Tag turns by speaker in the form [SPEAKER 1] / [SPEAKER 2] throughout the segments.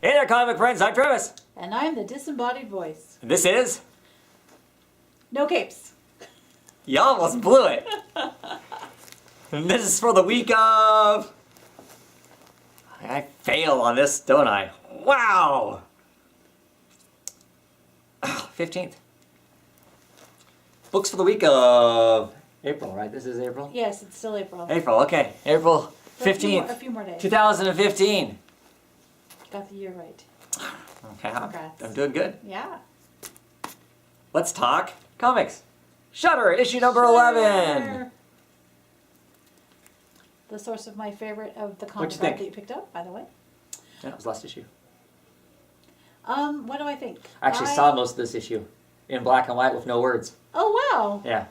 [SPEAKER 1] Hey there, comic friends. I'm Travis.
[SPEAKER 2] And I'm the disembodied voice.
[SPEAKER 1] And this is...
[SPEAKER 2] No capes.
[SPEAKER 1] You almost blew it. And this is for the week of... I fail on this, don't I? Wow! 15th. Books for the week of... April, right? This is April?
[SPEAKER 2] Yes, it's still April.
[SPEAKER 1] April, okay. April
[SPEAKER 2] For
[SPEAKER 1] 15th.
[SPEAKER 2] A few more days.
[SPEAKER 1] 2015.
[SPEAKER 2] Got the year right.
[SPEAKER 1] Okay,
[SPEAKER 2] Congrats.
[SPEAKER 1] I'm doing good.
[SPEAKER 2] Yeah.
[SPEAKER 1] Let's talk comics. Shudder, issue number 11.
[SPEAKER 2] Sure. The source of my favorite of the
[SPEAKER 1] What'd
[SPEAKER 2] comic
[SPEAKER 1] you think?
[SPEAKER 2] that you picked up, by the way.
[SPEAKER 1] Yeah, it was last issue.
[SPEAKER 2] What do I think?
[SPEAKER 1] I actually saw most of this issue in black and white with no words.
[SPEAKER 2] Oh, wow.
[SPEAKER 1] Yeah,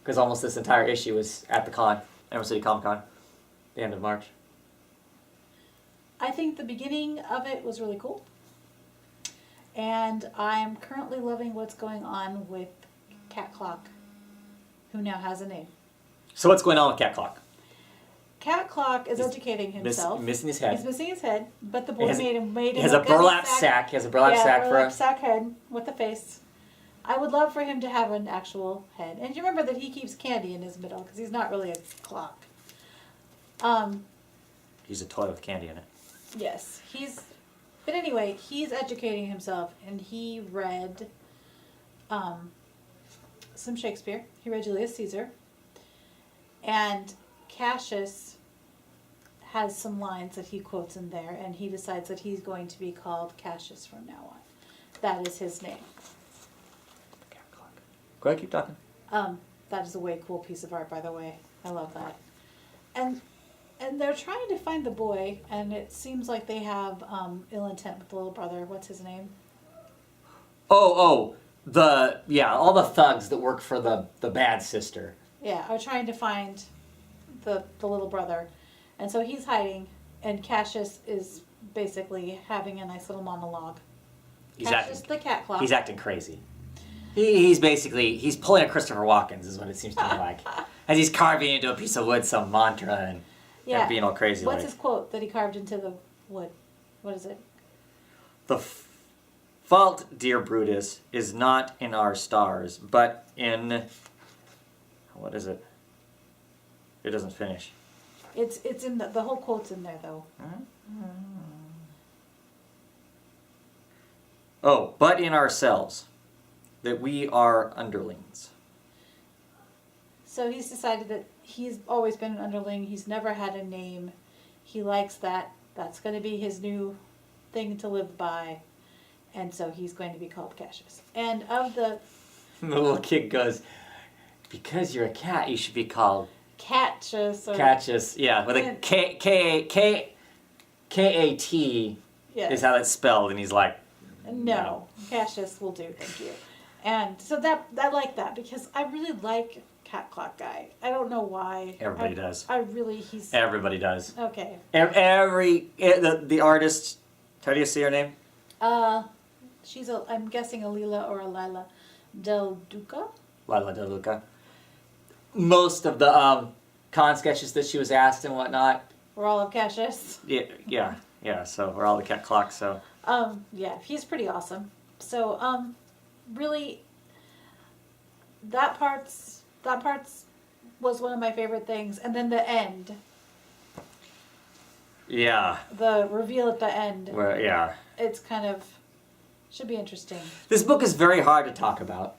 [SPEAKER 1] because almost this entire issue was at the con, Emerald City Comic Con, the end of March.
[SPEAKER 2] I think the beginning of it was really cool. And I'm currently loving what's going on with Cat Clock, who now has a name.
[SPEAKER 1] So what's going on with Cat Clock?
[SPEAKER 2] Cat Clock is educating himself.
[SPEAKER 1] Missing his head.
[SPEAKER 2] He's missing his head, but the boy
[SPEAKER 1] He has-
[SPEAKER 2] made him.
[SPEAKER 1] He has a
[SPEAKER 2] look at his
[SPEAKER 1] burlap sack. He has a burlap sack for
[SPEAKER 2] burlap
[SPEAKER 1] a...
[SPEAKER 2] sack head with a face. I would love for him to have an actual head. And you remember that he keeps candy in his middle because he's not really a clock.
[SPEAKER 1] He's a toy with candy in it.
[SPEAKER 2] Yes, he's. But anyway, he's educating himself, and he read some Shakespeare. He read Julius Caesar, and Cassius has some lines that he quotes in there, and he decides that he's going to be called Cassius from now on. That is his name.
[SPEAKER 1] Cat Clock. Go ahead, keep talking.
[SPEAKER 2] That is a way cool piece of art, by the way. I love that. And they're trying to find the boy, and it seems like they have ill intent with the little brother. What's his name?
[SPEAKER 1] All the thugs that work for the bad sister.
[SPEAKER 2] Yeah, are trying to find the little brother. And so he's hiding, and Cassius is basically having a nice little monologue. Cassius the cat clock.
[SPEAKER 1] He's acting crazy. He's pulling a Christopher Walken's is what it seems to me like. As he's carving into a piece of wood some mantra and being all crazy.
[SPEAKER 2] What's his quote that he carved into the wood? What is it?
[SPEAKER 1] The fault, dear Brutus, is not in our stars, but in... What is it? It doesn't finish.
[SPEAKER 2] It's in the whole quote's in there though.
[SPEAKER 1] Oh, but in ourselves, that we are underlings.
[SPEAKER 2] So he's decided that he's always been an underling. He's never had a name. He likes that. That's going to be his new thing to live by. And so he's going to be called Cassius. And of the...
[SPEAKER 1] The little kid goes, because you're a cat, you should be called...
[SPEAKER 2] Cassius.
[SPEAKER 1] Cassius, yeah, with a K-A-T
[SPEAKER 2] Yes.
[SPEAKER 1] is how that's spelled, and he's like...
[SPEAKER 2] No. Cassius will do, thank you. And so that I like that because I really like Cat Clock Guy. I don't know why.
[SPEAKER 1] Everybody does.
[SPEAKER 2] He's...
[SPEAKER 1] Everybody does.
[SPEAKER 2] Okay.
[SPEAKER 1] The artist, how do you say her name?
[SPEAKER 2] I'm guessing a Lila or a Lila Del Duca.
[SPEAKER 1] Lila De Luca. Most of the con sketches that she was asked and whatnot.
[SPEAKER 2] We're all of Cassius.
[SPEAKER 1] Yeah. So we're all the Cat Clock. So
[SPEAKER 2] Yeah, he's pretty awesome. So really, that part's was one of my favorite things, and then the end,
[SPEAKER 1] yeah,
[SPEAKER 2] the reveal at the end.
[SPEAKER 1] well, yeah.
[SPEAKER 2] It's kind of should be interesting.
[SPEAKER 1] This book is very hard to talk about.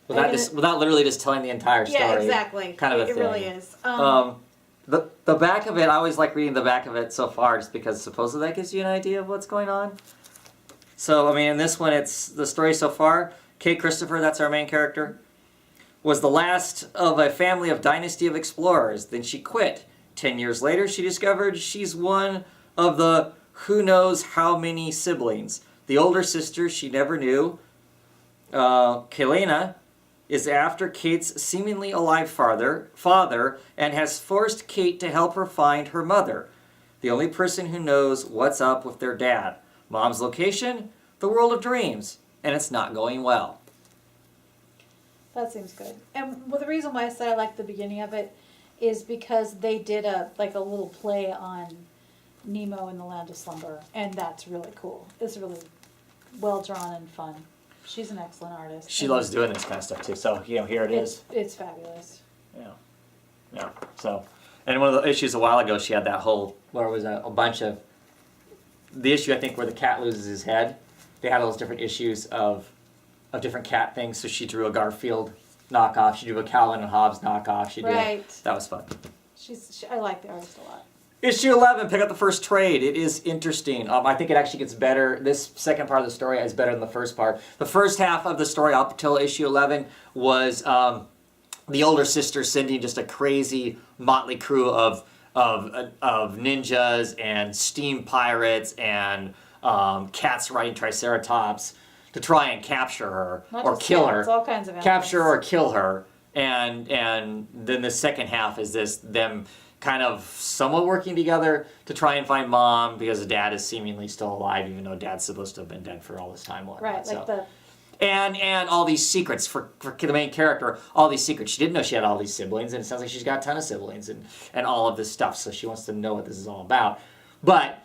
[SPEAKER 1] Without literally just telling the entire story.
[SPEAKER 2] Yeah, exactly.
[SPEAKER 1] Kind of a
[SPEAKER 2] it
[SPEAKER 1] thing.
[SPEAKER 2] really is.
[SPEAKER 1] The back of it, I always like reading the back of it so far, just because supposedly that gives you an idea of what's going on. So, I mean, in this one, it's the story so far. Kate Christopher, that's our main character, was the last of a family of dynasty of explorers. Then she quit. 10 years later, she discovered she's one of the who knows how many siblings. The older sister she never knew, Kalena, is after Kate's seemingly alive father and has forced Kate to help her find her mother, the only person who knows what's up with their dad. Mom's location? The world of dreams. And it's not going well.
[SPEAKER 2] That seems good. And well, the reason why I said I like the beginning of it is because they did a little play on Nemo in the Land of Slumber, and that's really cool. It's really well drawn and fun. She's an excellent artist.
[SPEAKER 1] She
[SPEAKER 2] and
[SPEAKER 1] loves doing this kind of stuff too. So here it is.
[SPEAKER 2] It's fabulous.
[SPEAKER 1] Yeah, yeah. So, and one of the issues a while ago, she had that whole where was a bunch of the issue I think where the cat loses his head. They had all those different issues of different cat things. So she drew a Garfield knockoff. She drew a Calvin and Hobbes knockoff. She did.
[SPEAKER 2] Right.
[SPEAKER 1] That was fun.
[SPEAKER 2] I like the artist a lot.
[SPEAKER 1] Issue 11, pick up the first trade. It is interesting. I think it actually gets better. This second part of the story is better than the first part. The first half of the story up until issue 11 was the older sister sending just a crazy motley crew of ninjas and steam pirates and cats riding triceratops to try and capture her
[SPEAKER 2] Not
[SPEAKER 1] or
[SPEAKER 2] just
[SPEAKER 1] kill
[SPEAKER 2] cats,
[SPEAKER 1] her.
[SPEAKER 2] all kinds of
[SPEAKER 1] Capture
[SPEAKER 2] animals.
[SPEAKER 1] or kill her. And then the second half is them kind of somewhat working together to try and find mom because dad is seemingly still alive even though dad's supposed to have been dead for all this time.
[SPEAKER 2] Right, like
[SPEAKER 1] so. And all these secrets for the main character, all these secrets. She didn't know she had all these siblings, and it sounds like she's got a ton of siblings and all of this stuff, so she wants to know what this is all about. But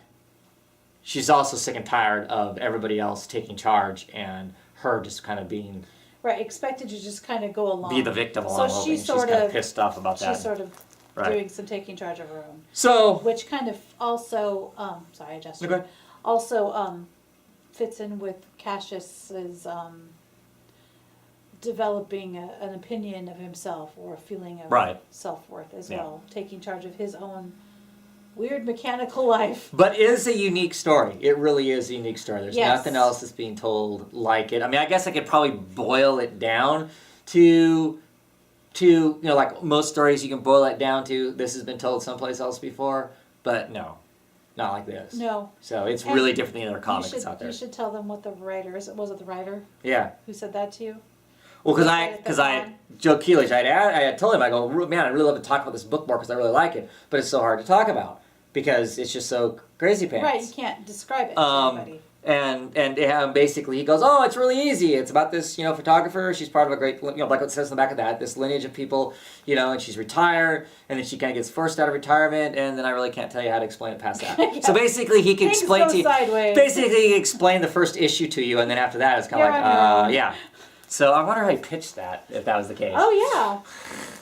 [SPEAKER 1] she's also sick and tired of everybody else taking charge and her just kind of being...
[SPEAKER 2] Right, expected to just kind of go along.
[SPEAKER 1] Be the victim along
[SPEAKER 2] So
[SPEAKER 1] the whole thing.
[SPEAKER 2] she's
[SPEAKER 1] She's kind of pissed off about that.
[SPEAKER 2] She's sort of
[SPEAKER 1] Right.
[SPEAKER 2] doing some taking charge of her own.
[SPEAKER 1] So...
[SPEAKER 2] Which kind of also, sorry, I just...
[SPEAKER 1] Okay.
[SPEAKER 2] Also fits in with Cassius's developing an opinion of himself or a feeling of
[SPEAKER 1] Right.
[SPEAKER 2] self-worth as
[SPEAKER 1] Yeah.
[SPEAKER 2] well. Taking charge of his own weird mechanical life.
[SPEAKER 1] But it is a unique story. It really is a unique story. There's
[SPEAKER 2] Yes.
[SPEAKER 1] nothing else that's being told like it. I mean, I guess I could probably boil it down to like most stories, you can boil it down to this has been told someplace else before, but no, not like this.
[SPEAKER 2] No.
[SPEAKER 1] So it's
[SPEAKER 2] And
[SPEAKER 1] really different than the other comics
[SPEAKER 2] you should,
[SPEAKER 1] out there.
[SPEAKER 2] You should tell them what the writer is. Was it the writer
[SPEAKER 1] Yeah.
[SPEAKER 2] who said that to you?
[SPEAKER 1] Well,
[SPEAKER 2] Said it at the time?
[SPEAKER 1] Joe Keelich, I had told him, I go, man, I'd really love to talk about this book more because I really like it, but it's so hard to talk about because it's just so crazy pants.
[SPEAKER 2] Right, you can't describe it to anybody.
[SPEAKER 1] And basically he goes, oh, it's really easy. It's about this, photographer. She's part of a great, like it says in the back of that, this lineage of people, and she's retired, and then she kind of gets forced out of retirement, and then I really can't tell you how to explain it past that.
[SPEAKER 2] Yeah.
[SPEAKER 1] So basically he can
[SPEAKER 2] Things
[SPEAKER 1] explain
[SPEAKER 2] go
[SPEAKER 1] to you,
[SPEAKER 2] sideways.
[SPEAKER 1] basically he can explain the first issue to you, and then after that it's kind of
[SPEAKER 2] You're
[SPEAKER 1] like,
[SPEAKER 2] on your own.
[SPEAKER 1] yeah. So I wonder how he pitched that, if that was the case.
[SPEAKER 2] Oh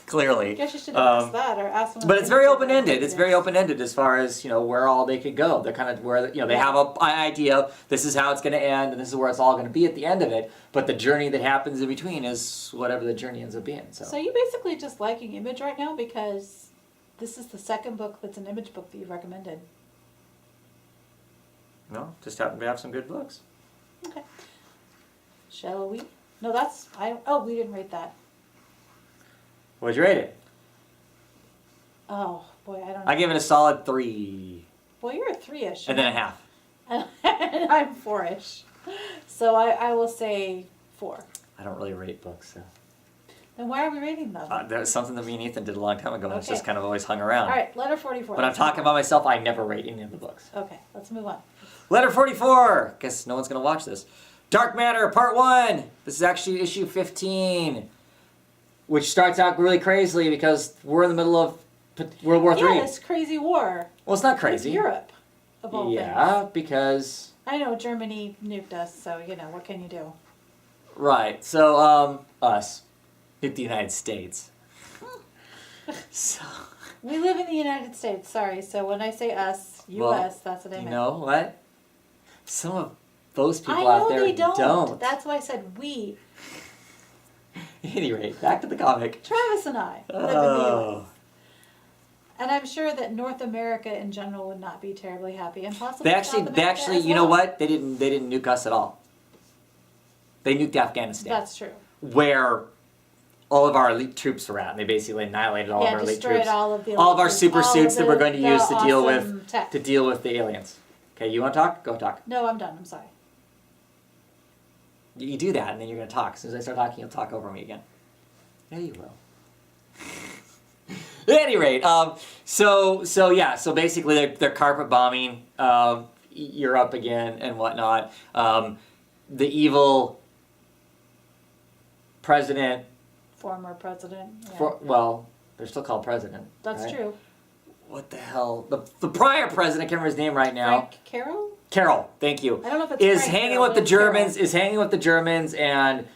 [SPEAKER 1] Clearly.
[SPEAKER 2] yeah, guess you should have asked that or asked them.
[SPEAKER 1] But it's very open-ended. It's very open-ended as far as, where all they could go. They're kind of where, they have an idea of this is how it's going to end and this is where it's all going to be at the end of it. But the journey that happens in between is whatever the journey ends up being.
[SPEAKER 2] So you basically just liking Image right now because this is the second book that's an Image book that you've recommended.
[SPEAKER 1] No, just happen to have some good books.
[SPEAKER 2] Okay. Shall we? No, we didn't rate that.
[SPEAKER 1] What'd you rate it?
[SPEAKER 2] Oh, boy, I don't know.
[SPEAKER 1] I give it a solid 3.
[SPEAKER 2] Well, you're a 3-ish.
[SPEAKER 1] And then a half.
[SPEAKER 2] And I'm 4-ish. So I will say 4.
[SPEAKER 1] I don't really rate books, so.
[SPEAKER 2] Then why are we rating them?
[SPEAKER 1] There's something that me and Ethan did a long time ago, and it's
[SPEAKER 2] Okay.
[SPEAKER 1] just kind of always hung around.
[SPEAKER 2] All right, letter 44.
[SPEAKER 1] When I'm
[SPEAKER 2] let's
[SPEAKER 1] talking
[SPEAKER 2] move
[SPEAKER 1] about myself, I never rate any of the books.
[SPEAKER 2] on. Okay, let's move on.
[SPEAKER 1] Letter 44! Guess no one's going to watch this. Dark Matter, Part 1! This is actually issue 15, which starts out really crazily because we're in the middle of World War III.
[SPEAKER 2] Yeah, this crazy war.
[SPEAKER 1] Well, it's not
[SPEAKER 2] With
[SPEAKER 1] crazy.
[SPEAKER 2] Europe, of all things.
[SPEAKER 1] Yeah, because...
[SPEAKER 2] I know Germany nuked us, so, what can you do?
[SPEAKER 1] Right, so, us. Hit the United States. So...
[SPEAKER 2] We live in the United States, sorry. So when I say us, U.S., that's what I
[SPEAKER 1] You
[SPEAKER 2] meant.
[SPEAKER 1] know what? Some of those people
[SPEAKER 2] I
[SPEAKER 1] out
[SPEAKER 2] know
[SPEAKER 1] there
[SPEAKER 2] they don't. That's why I said we.
[SPEAKER 1] At any rate, back to the comic.
[SPEAKER 2] Travis and I live in the
[SPEAKER 1] Oh.
[SPEAKER 2] U.S. And I'm sure that North America in general would not be terribly happy, and possibly
[SPEAKER 1] They
[SPEAKER 2] South
[SPEAKER 1] actually,
[SPEAKER 2] America as
[SPEAKER 1] you know
[SPEAKER 2] well.
[SPEAKER 1] what? They didn't nuke us at all. They nuked Afghanistan,
[SPEAKER 2] That's true.
[SPEAKER 1] where all of our elite troops were at, and they basically annihilated all of our elite
[SPEAKER 2] destroyed
[SPEAKER 1] troops.
[SPEAKER 2] all of the
[SPEAKER 1] All of our
[SPEAKER 2] elite
[SPEAKER 1] super
[SPEAKER 2] troops,
[SPEAKER 1] suits
[SPEAKER 2] all
[SPEAKER 1] that
[SPEAKER 2] of
[SPEAKER 1] we're going to
[SPEAKER 2] the
[SPEAKER 1] use to deal
[SPEAKER 2] awesome
[SPEAKER 1] with
[SPEAKER 2] tech.
[SPEAKER 1] the aliens. Okay, you want to talk? Go talk.
[SPEAKER 2] No, I'm done. I'm sorry.
[SPEAKER 1] You do that, and then you're going to talk. As soon as I start talking, you'll talk over me again. Yeah, you will. At any rate, so basically they're carpet bombing Europe again and whatnot. The evil president,
[SPEAKER 2] Former president. Yeah.
[SPEAKER 1] well, they're still called president.
[SPEAKER 2] That's
[SPEAKER 1] right?
[SPEAKER 2] true.
[SPEAKER 1] what the hell? The prior president, I can't remember his name right now.
[SPEAKER 2] Frank Carroll?
[SPEAKER 1] Carroll, thank you.
[SPEAKER 2] I don't know if it's
[SPEAKER 1] is
[SPEAKER 2] Frank
[SPEAKER 1] hanging
[SPEAKER 2] Carroll,
[SPEAKER 1] with
[SPEAKER 2] but
[SPEAKER 1] the
[SPEAKER 2] it's
[SPEAKER 1] Germans.
[SPEAKER 2] Carroll.
[SPEAKER 1] Is hanging with the Germans, and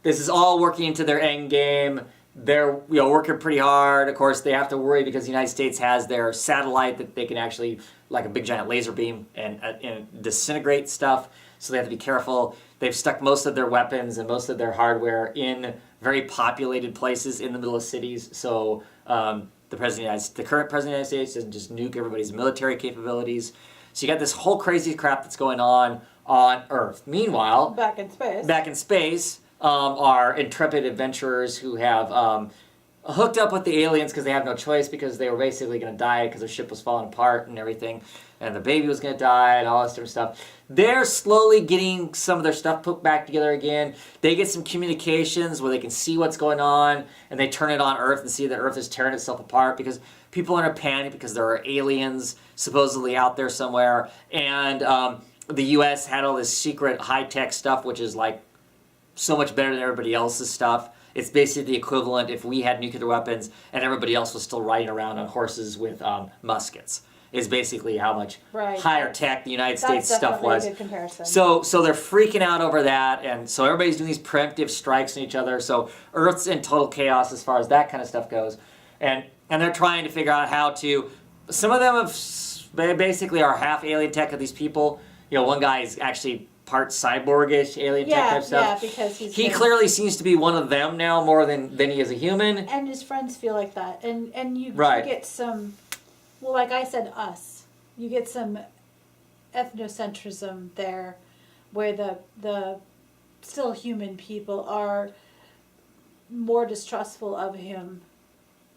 [SPEAKER 1] this is all working into their end game. They're working pretty hard. Of course, they have to worry because the United States has their satellite that they can actually, like a big giant laser beam, and disintegrate stuff. So they have to be careful. They've stuck most of their weapons and most of their hardware in very populated places in the middle of cities. So the current president of the United States doesn't just nuke everybody's military capabilities. So you got this whole crazy crap that's going on Earth. Meanwhile,
[SPEAKER 2] Back in space.
[SPEAKER 1] Are intrepid adventurers who have hooked up with the aliens because they have no choice because they were basically going to die because their ship was falling apart and everything, and the baby was going to die and all this different stuff. They're slowly getting some of their stuff put back together again. They get some communications where they can see what's going on, and they turn it on Earth and see that Earth is tearing itself apart because people are in a panic because there are aliens supposedly out there somewhere, and the U.S. had all this secret high-tech stuff, which is like so much better than everybody else's stuff. It's basically the equivalent if we had nuclear weapons and everybody else was still riding around on horses with muskets. Is basically how much higher tech the United States stuff was.
[SPEAKER 2] That's definitely a good comparison.
[SPEAKER 1] So they're freaking out over that, and so everybody's doing these preemptive strikes on each other. So Earth's in total chaos as far as that kind of stuff goes, and they're trying to figure out how to. Some of them have basically are half alien tech of these people. One guy is actually part cyborgish alien tech type stuff.
[SPEAKER 2] Yeah, because
[SPEAKER 1] he clearly seems to be one of them now more than he is a human.
[SPEAKER 2] And his friends feel like that, and you
[SPEAKER 1] Right.
[SPEAKER 2] get some. Well, like I said, you get some ethnocentrism there, where the still human people are more distrustful of him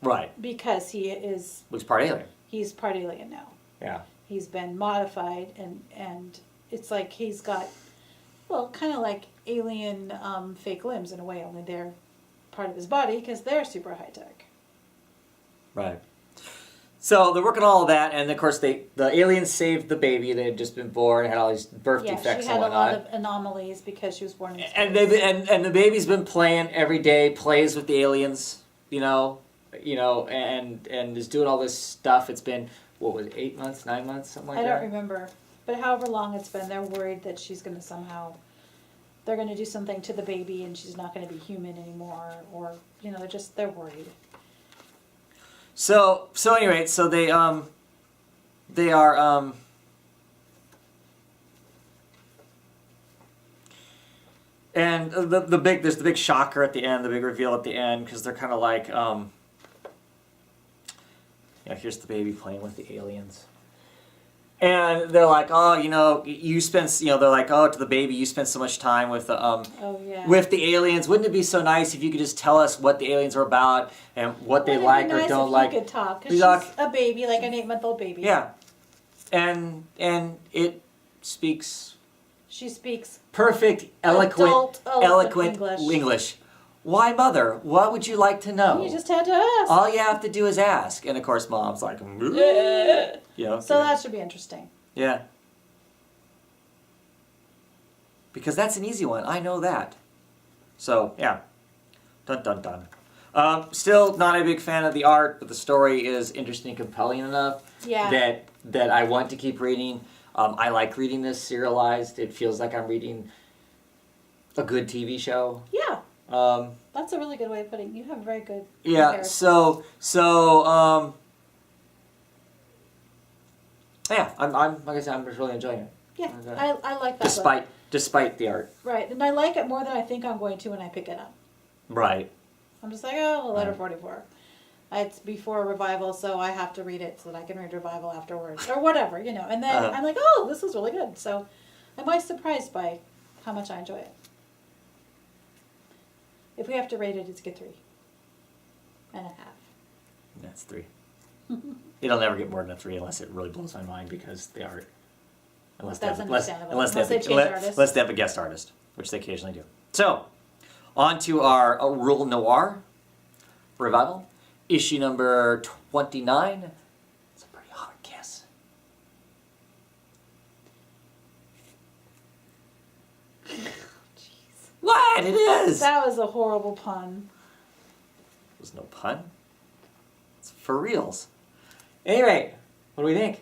[SPEAKER 1] Right.
[SPEAKER 2] because he's
[SPEAKER 1] part alien.
[SPEAKER 2] He's part alien now.
[SPEAKER 1] Yeah.
[SPEAKER 2] He's been modified, and it's like he's got, well, kind of like alien fake limbs in a way, only they're part of his body because they're super high tech.
[SPEAKER 1] Right. So they're working on all of that, and of course the aliens saved the baby that had just been born, had all these birth defects
[SPEAKER 2] she had
[SPEAKER 1] and
[SPEAKER 2] a
[SPEAKER 1] whatnot.
[SPEAKER 2] lot of anomalies because she was born in space.
[SPEAKER 1] And and the baby's been playing every day, plays with the aliens, and is doing all this stuff. It's been 8 months, 9 months, something like that.
[SPEAKER 2] I don't remember, but however long it's been, they're worried that she's going to they're going to do something to the baby and she's not going to be human anymore, or they're worried.
[SPEAKER 1] So anyway, so they are and there's the big shocker at the end, the big reveal at the end, because they're kind of like here's the baby playing with the aliens. And they're like, you spend, they're like, to the baby, you spend so much time with with the aliens. Wouldn't it be so nice if you could just tell us what the aliens are about and what they like or don't like?
[SPEAKER 2] You could talk, because she's a baby, like an 8-month-old baby.
[SPEAKER 1] Yeah, and it speaks.
[SPEAKER 2] She speaks
[SPEAKER 1] perfect, eloquent
[SPEAKER 2] English.
[SPEAKER 1] English. Why, Mother? What would you like to know?
[SPEAKER 2] You just had to ask.
[SPEAKER 1] All you have to do is ask. And of course, Mom's like,
[SPEAKER 2] So that should be interesting.
[SPEAKER 1] Yeah. Because that's an easy one. I know that. So, yeah. Dun dun dun. Still not a big fan of the art, but the story is interesting and compelling enough that I want to keep reading. I like reading this serialized. It feels like I'm reading a good TV show.
[SPEAKER 2] Yeah. That's a really good way of putting it. You have a very good
[SPEAKER 1] comparison. Yeah, I'm like I said, I'm just really enjoying it.
[SPEAKER 2] Yeah, I like that.
[SPEAKER 1] Despite the art.
[SPEAKER 2] Right, and I like it more than I think I'm going to when I pick it up.
[SPEAKER 1] Right.
[SPEAKER 2] I'm just like, letter 44. It's before Revival, so I have to read it so that I can read Revival afterwards, or whatever, And then I'm like, this is really good. So I'm always surprised by how much I enjoy it. If we have to rate it, it's a 3.5.
[SPEAKER 1] That's 3. It'll never get more than a 3 unless it really blows my mind because the art. Unless they have a guest artist, which they occasionally do. So, on to our Rule Noir Revival, issue number 29. It's a pretty hard guess. What? It is!
[SPEAKER 2] That was a horrible pun.
[SPEAKER 1] There's no pun. It's for reals. Anyway, what do we think?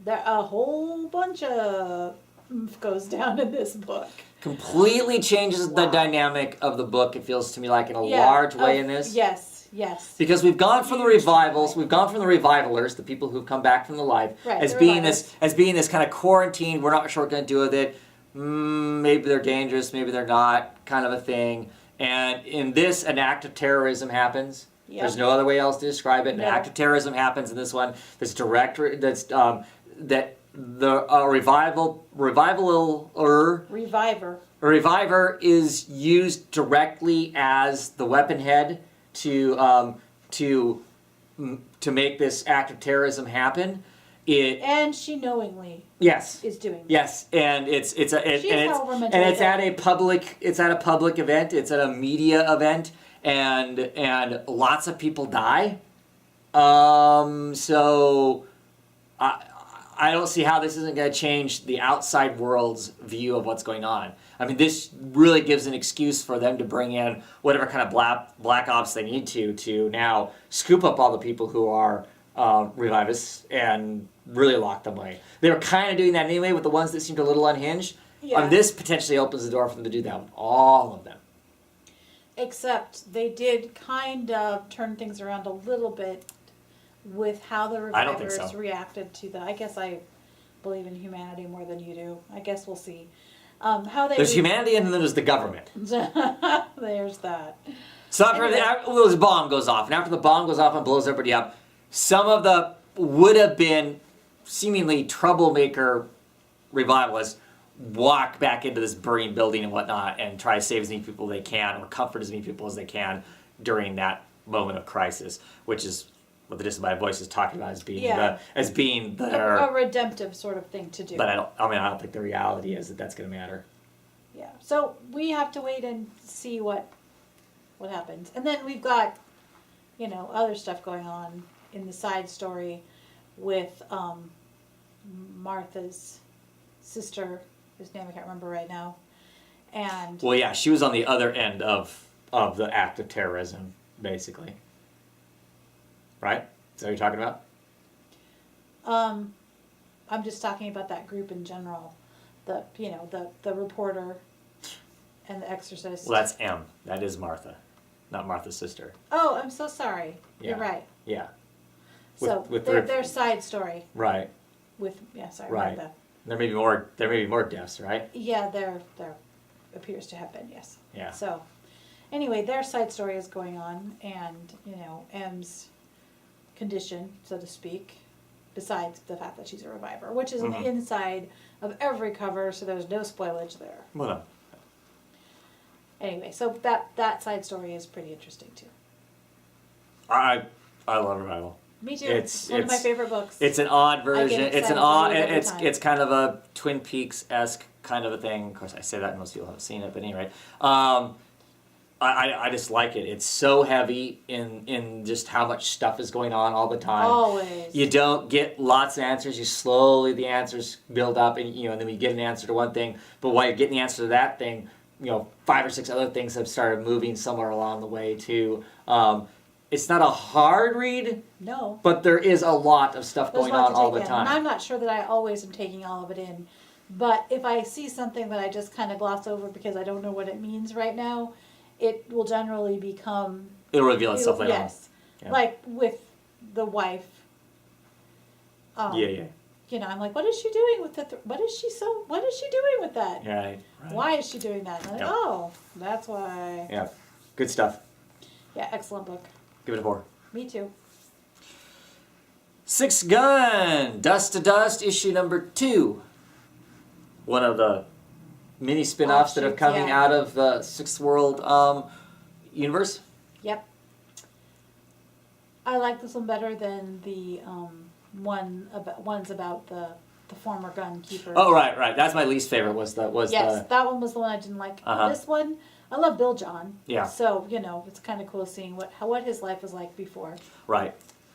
[SPEAKER 2] There a whole bunch of oomph goes down in this book.
[SPEAKER 1] Completely changes the dynamic of the book, it feels to me like, in a large way in this.
[SPEAKER 2] Yes, yes.
[SPEAKER 1] Because we've gone from the revivals, we've gone from the revivalers, the people who've come back from the live,
[SPEAKER 2] Right,
[SPEAKER 1] as
[SPEAKER 2] the
[SPEAKER 1] being
[SPEAKER 2] revivals.
[SPEAKER 1] this kind of quarantined, we're not sure what we're going to do with it. Maybe they're dangerous, maybe they're not, kind of a thing. And in this, an act of terrorism happens.
[SPEAKER 2] Yep.
[SPEAKER 1] There's no other way else to describe it. An
[SPEAKER 2] No.
[SPEAKER 1] act of terrorism happens in this one. That's direct. That the reviver is used directly as the weapon head to make this act of terrorism happen.
[SPEAKER 2] And she knowingly
[SPEAKER 1] Yes.
[SPEAKER 2] is doing.
[SPEAKER 1] Yes, and it's
[SPEAKER 2] She's however mentally
[SPEAKER 1] at
[SPEAKER 2] ill.
[SPEAKER 1] a public event. It's at a media event, and lots of people die. So I don't see how this isn't going to change the outside world's view of what's going on. I mean, this really gives an excuse for them to bring in whatever kind of black ops they need to now scoop up all the people who are revivists and really lock them away. They were kind of doing that anyway with the ones that seemed a little unhinged.
[SPEAKER 2] Yeah.
[SPEAKER 1] This potentially opens the door for them to do that with all of them.
[SPEAKER 2] Except they did kind of turn things around a little bit with how the
[SPEAKER 1] I don't think
[SPEAKER 2] revivers
[SPEAKER 1] so.
[SPEAKER 2] reacted to the. I guess I believe in humanity more than you do. I guess we'll see. How they.
[SPEAKER 1] There's humanity and then there's the government.
[SPEAKER 2] There's that.
[SPEAKER 1] So after this bomb goes off, and after the bomb goes off and blows everybody up, some of the would have been seemingly troublemaker revivalists walk back into this burning building and whatnot and try to save as many people they can or comfort as many people as they can during that moment of crisis, which is what the disembodied voice is talking about as being
[SPEAKER 2] A redemptive sort of thing to do.
[SPEAKER 1] But I don't think the reality is that that's going to matter.
[SPEAKER 2] Yeah. So we have to wait and see what happens, and then we've got, other stuff going on in the side story with Martha's sister, whose name I can't remember right now, and
[SPEAKER 1] Well, yeah, she was on the other end of the act of terrorism, basically. Right? Is that what you're talking about?
[SPEAKER 2] I'm just talking about that group in general, the reporter and the exorcist.
[SPEAKER 1] Well, that's M. That is Martha, not Martha's sister.
[SPEAKER 2] Oh, I'm so sorry.
[SPEAKER 1] Yeah.
[SPEAKER 2] You're right.
[SPEAKER 1] Yeah.
[SPEAKER 2] So
[SPEAKER 1] with
[SPEAKER 2] their side story
[SPEAKER 1] Right.
[SPEAKER 2] sorry,
[SPEAKER 1] Right.
[SPEAKER 2] Martha.
[SPEAKER 1] There may be more deaths, right?
[SPEAKER 2] Yeah, there appears to have been, yes.
[SPEAKER 1] Yeah.
[SPEAKER 2] So, anyway, their side story is going on, and, M's condition, so to speak, besides the fact that she's a reviver, which is on the inside of every cover, so there's no spoilage there.
[SPEAKER 1] Well, no.
[SPEAKER 2] Anyway, so that side story is pretty interesting, too.
[SPEAKER 1] I love Revival.
[SPEAKER 2] Me too.
[SPEAKER 1] It's
[SPEAKER 2] one of my favorite books.
[SPEAKER 1] It's an odd version.
[SPEAKER 2] excited
[SPEAKER 1] It's an
[SPEAKER 2] to
[SPEAKER 1] odd.
[SPEAKER 2] read it every time.
[SPEAKER 1] It's kind of a Twin Peaks-esque kind of a thing. Of course, I say that and most people haven't seen it, but anyway, I just like it. It's so heavy in just how much stuff is going on all the time.
[SPEAKER 2] Always.
[SPEAKER 1] You don't get lots of answers. You slowly the answers build up, and and then you get an answer to one thing. But while you're getting the answer to that thing, 5 or 6 other things have started moving somewhere along the way too. It's not a hard read,
[SPEAKER 2] No.
[SPEAKER 1] but there is a lot of stuff
[SPEAKER 2] There's
[SPEAKER 1] going
[SPEAKER 2] a lot
[SPEAKER 1] on
[SPEAKER 2] to
[SPEAKER 1] all
[SPEAKER 2] take
[SPEAKER 1] the
[SPEAKER 2] in. And
[SPEAKER 1] time.
[SPEAKER 2] I'm not sure that I always am taking all of it in. But if I see something that I just kind of gloss over because I don't know what it means right now, it will generally become...
[SPEAKER 1] It'll reveal itself later on.
[SPEAKER 2] Yes.
[SPEAKER 1] Yeah.
[SPEAKER 2] Like with the wife.
[SPEAKER 1] Yeah.
[SPEAKER 2] I'm like, what is she doing with what is she doing with that?
[SPEAKER 1] Yeah. Right.
[SPEAKER 2] Why is she doing that? And I'm like,
[SPEAKER 1] Yep.
[SPEAKER 2] oh, that's why.
[SPEAKER 1] Yeah. Good stuff.
[SPEAKER 2] Yeah, excellent book.
[SPEAKER 1] Give it a 4.
[SPEAKER 2] Me too.
[SPEAKER 1] Sixth Gun, Dust to Dust, issue number 2. One of the mini spin-offs that are
[SPEAKER 2] Offshoots,
[SPEAKER 1] coming
[SPEAKER 2] yeah.
[SPEAKER 1] out of the Sixth World universe.
[SPEAKER 2] Yep. I like this one better than the ones about the former gun keeper.
[SPEAKER 1] Oh, right. That's my least favorite.
[SPEAKER 2] Yes, that one was the one I didn't like.
[SPEAKER 1] Uh-huh.
[SPEAKER 2] This one, I love Bill John.
[SPEAKER 1] Yeah.
[SPEAKER 2] So it's kind of cool seeing what his life was like before.
[SPEAKER 1] Right.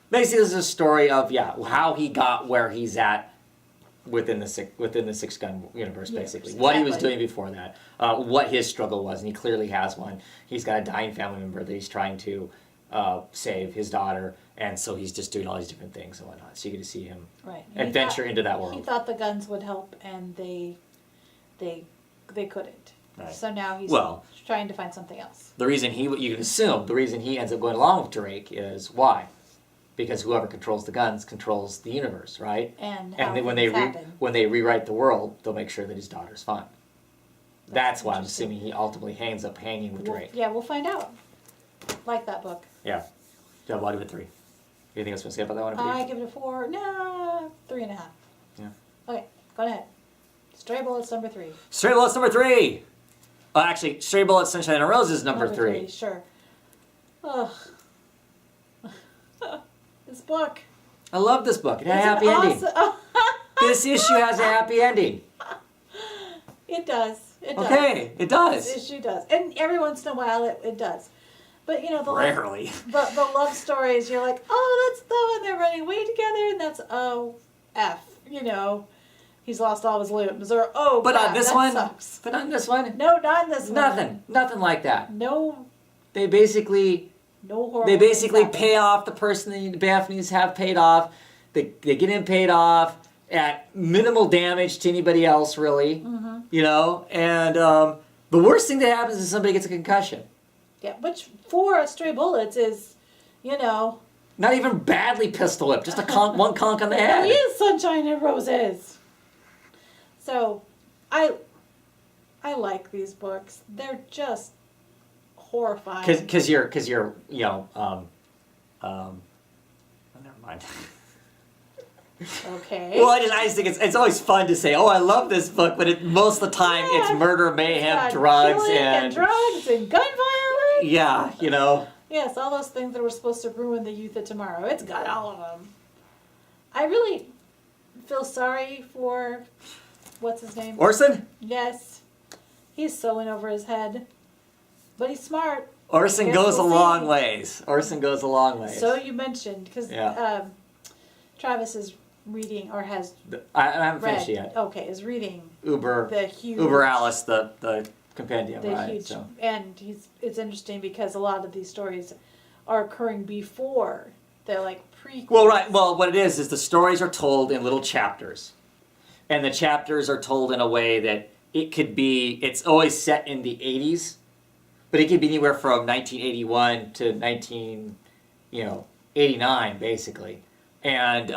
[SPEAKER 1] Basically, this is a story of how he got where he's at within the Six Gun universe. Basically,
[SPEAKER 2] Yes,
[SPEAKER 1] what he was
[SPEAKER 2] exactly.
[SPEAKER 1] doing before that, what his struggle was, and he clearly has one. He's got a dying family member that he's trying to save his daughter, and so he's just doing all these different things and whatnot. So you get to see him
[SPEAKER 2] Right.
[SPEAKER 1] adventure into that
[SPEAKER 2] He
[SPEAKER 1] world.
[SPEAKER 2] thought the guns would help, and they couldn't.
[SPEAKER 1] Right.
[SPEAKER 2] So now he's
[SPEAKER 1] Well-
[SPEAKER 2] trying to find something else.
[SPEAKER 1] The reason you can assume the reason he ends up going along with Drake is why? Because whoever controls the guns controls the universe, right?
[SPEAKER 2] And how
[SPEAKER 1] And then
[SPEAKER 2] things happen.
[SPEAKER 1] when they rewrite the world, they'll make sure that his daughter's fine. That's why I'm
[SPEAKER 2] interesting.
[SPEAKER 1] assuming he ultimately ends up hanging with Drake.
[SPEAKER 2] We'll find out. Like that book.
[SPEAKER 1] Yeah. Yeah, well, I'll give it 3. Anything else to say about that one? in
[SPEAKER 2] I
[SPEAKER 1] particular?
[SPEAKER 2] give it a 4. No, 3.5.
[SPEAKER 1] Yeah.
[SPEAKER 2] Okay, go ahead. Stray Bullets number 3.
[SPEAKER 1] Stray Bullets number 3. Oh, actually, Stray Bullets, Sunshine and Roses number 3.
[SPEAKER 2] Sure. Ugh. This book.
[SPEAKER 1] I love this book. It had a
[SPEAKER 2] It's
[SPEAKER 1] happy
[SPEAKER 2] an
[SPEAKER 1] ending.
[SPEAKER 2] awesome-
[SPEAKER 1] This issue has a happy ending.
[SPEAKER 2] It does. It does.
[SPEAKER 1] Okay, it does.
[SPEAKER 2] This issue does. And every once in a while it does. But you know, the
[SPEAKER 1] Rarely.
[SPEAKER 2] But the love stories, you're like, oh, that's the one they're running away together, and that's F. You know, he's lost all his limbs, or
[SPEAKER 1] But
[SPEAKER 2] crap,
[SPEAKER 1] on this
[SPEAKER 2] that
[SPEAKER 1] one,
[SPEAKER 2] sucks.
[SPEAKER 1] but on this one,
[SPEAKER 2] No, not in this
[SPEAKER 1] nothing like that.
[SPEAKER 2] one. No
[SPEAKER 1] They basically
[SPEAKER 2] horrible.
[SPEAKER 1] They basically
[SPEAKER 2] things
[SPEAKER 1] pay off the person that Daphne's have paid off. They get him paid off at minimal damage to anybody else, really.
[SPEAKER 2] Mm-hmm.
[SPEAKER 1] You know, and the worst thing that happens is somebody gets a concussion.
[SPEAKER 2] Yeah, which for Stray Bullets is, you know,
[SPEAKER 1] Not even badly pistol whipped, just one conk on the
[SPEAKER 2] he
[SPEAKER 1] head.
[SPEAKER 2] is Sunshine and Roses. So, I like these books. They're just horrifying.
[SPEAKER 1] Because you're you know oh, never mind.
[SPEAKER 2] Okay.
[SPEAKER 1] Well, I just think it's always fun to say, oh, I love this book, but most of the time
[SPEAKER 2] Yeah.
[SPEAKER 1] it's murder, mayhem,
[SPEAKER 2] Got
[SPEAKER 1] drugs,
[SPEAKER 2] killing
[SPEAKER 1] and
[SPEAKER 2] drugs and gun violence.
[SPEAKER 1] yeah, you know.
[SPEAKER 2] Yes, all those things that were supposed to ruin the youth of tomorrow. It's got all of them. I really feel sorry for what's his name?
[SPEAKER 1] Orson?
[SPEAKER 2] Yes, he's so in over his head, but he's smart.
[SPEAKER 1] Orson
[SPEAKER 2] Guess
[SPEAKER 1] goes
[SPEAKER 2] we'll
[SPEAKER 1] a long
[SPEAKER 2] see.
[SPEAKER 1] ways. Orson goes a long ways.
[SPEAKER 2] So you mentioned because
[SPEAKER 1] Yeah.
[SPEAKER 2] Travis is reading or has
[SPEAKER 1] I haven't
[SPEAKER 2] read.
[SPEAKER 1] finished it yet.
[SPEAKER 2] Okay, is reading
[SPEAKER 1] Uber
[SPEAKER 2] the huge
[SPEAKER 1] Alice, the compendium,
[SPEAKER 2] the
[SPEAKER 1] right?
[SPEAKER 2] huge,
[SPEAKER 1] So.
[SPEAKER 2] and it's interesting because a lot of these stories are occurring before they're like prequels.
[SPEAKER 1] Well, right. Well, what it is the stories are told in little chapters, and the chapters are told in a way that it could be. It's always set in the 80s, but it could be anywhere from 1981 to 89, basically, and